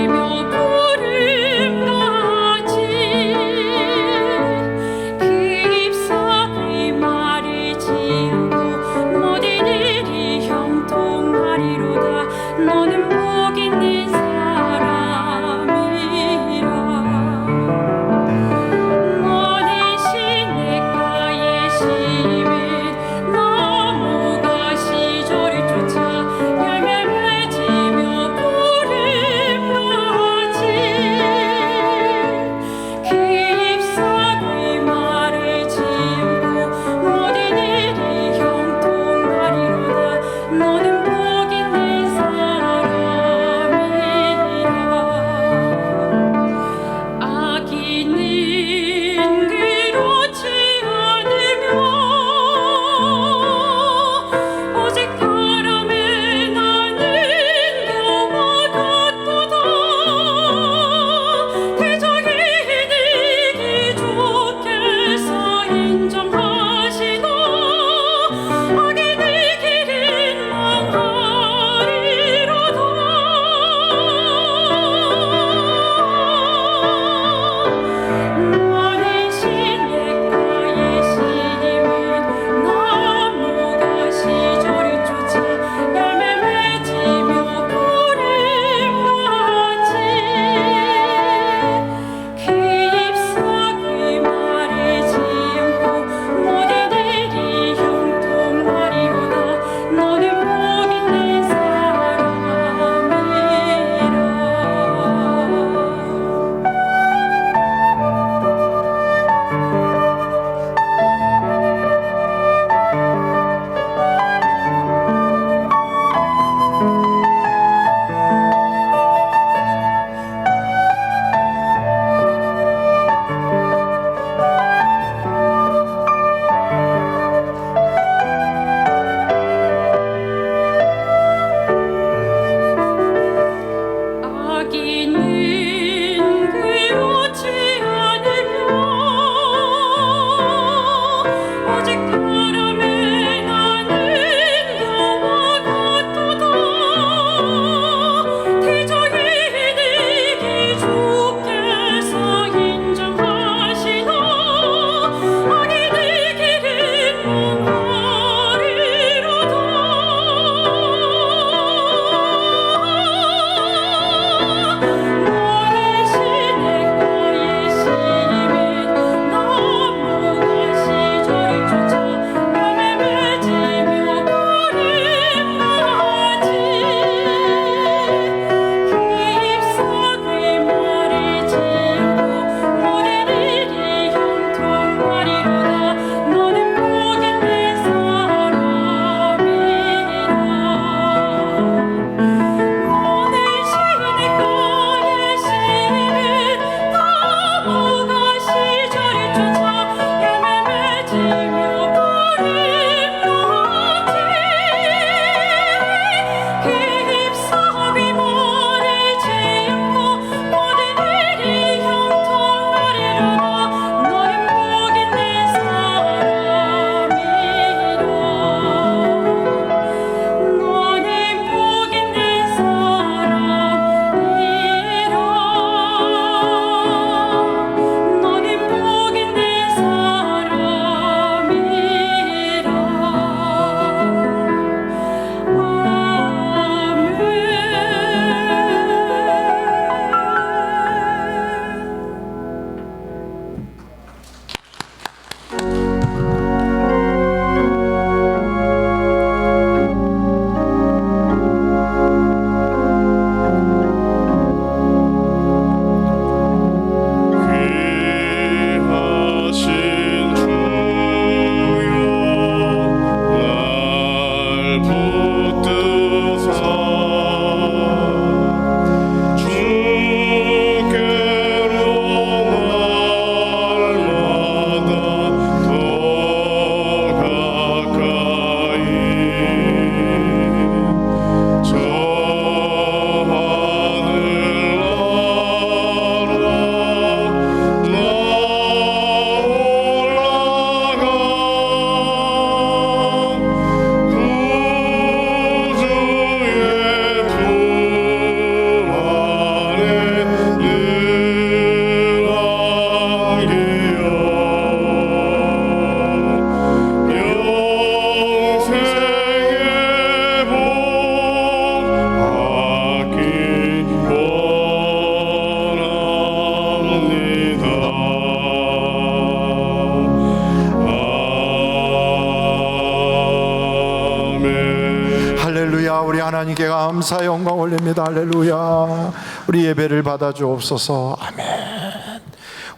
하나님께 감사 영광 올립니다. 할렐루야. 우리 예배를 받아 주옵소서. 아멘.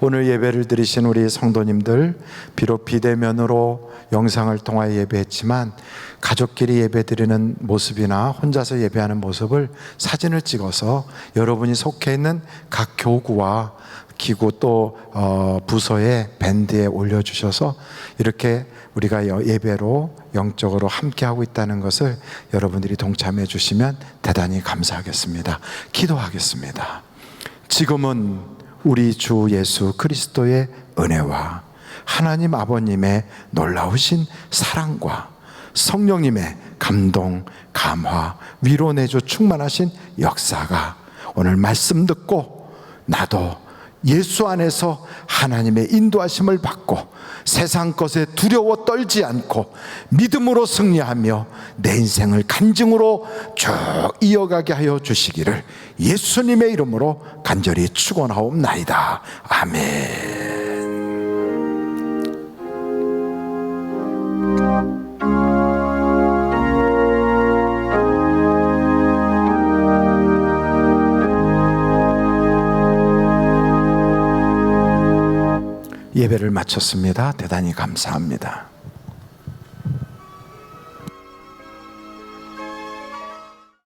오늘 예배를 드리신 우리 성도님들, 비록 비대면으로 영상을 통하여 예배했지만 가족끼리 예배드리는 모습이나 혼자서 예배하는 모습을 사진을 찍어서 여러분이 속해 있는 각 교구와 기구 또 부서에 밴드에 올려주셔서 이렇게 우리가 예배로 영적으로 함께하고 있다는 것을 여러분들이 동참해 주시면 대단히 감사하겠습니다. 기도하겠습니다. 지금은 우리 주 예수 그리스도의 은혜와 하나님 아버님의 놀라우신 사랑과 성령님의 감동, 감화, 위로 내줘 충만하신 역사가 오늘 말씀 듣고 나도 예수 안에서 하나님의 인도하심을 받고 세상 것에 두려워 떨지 않고 믿음으로 승리하며 내 인생을 간증으로 쭉 이어가게 하여 주시기를 예수님의 이름으로 간절히 축원하옵나이다. 아멘. 예배를 마쳤습니다. 대단히 감사합니다.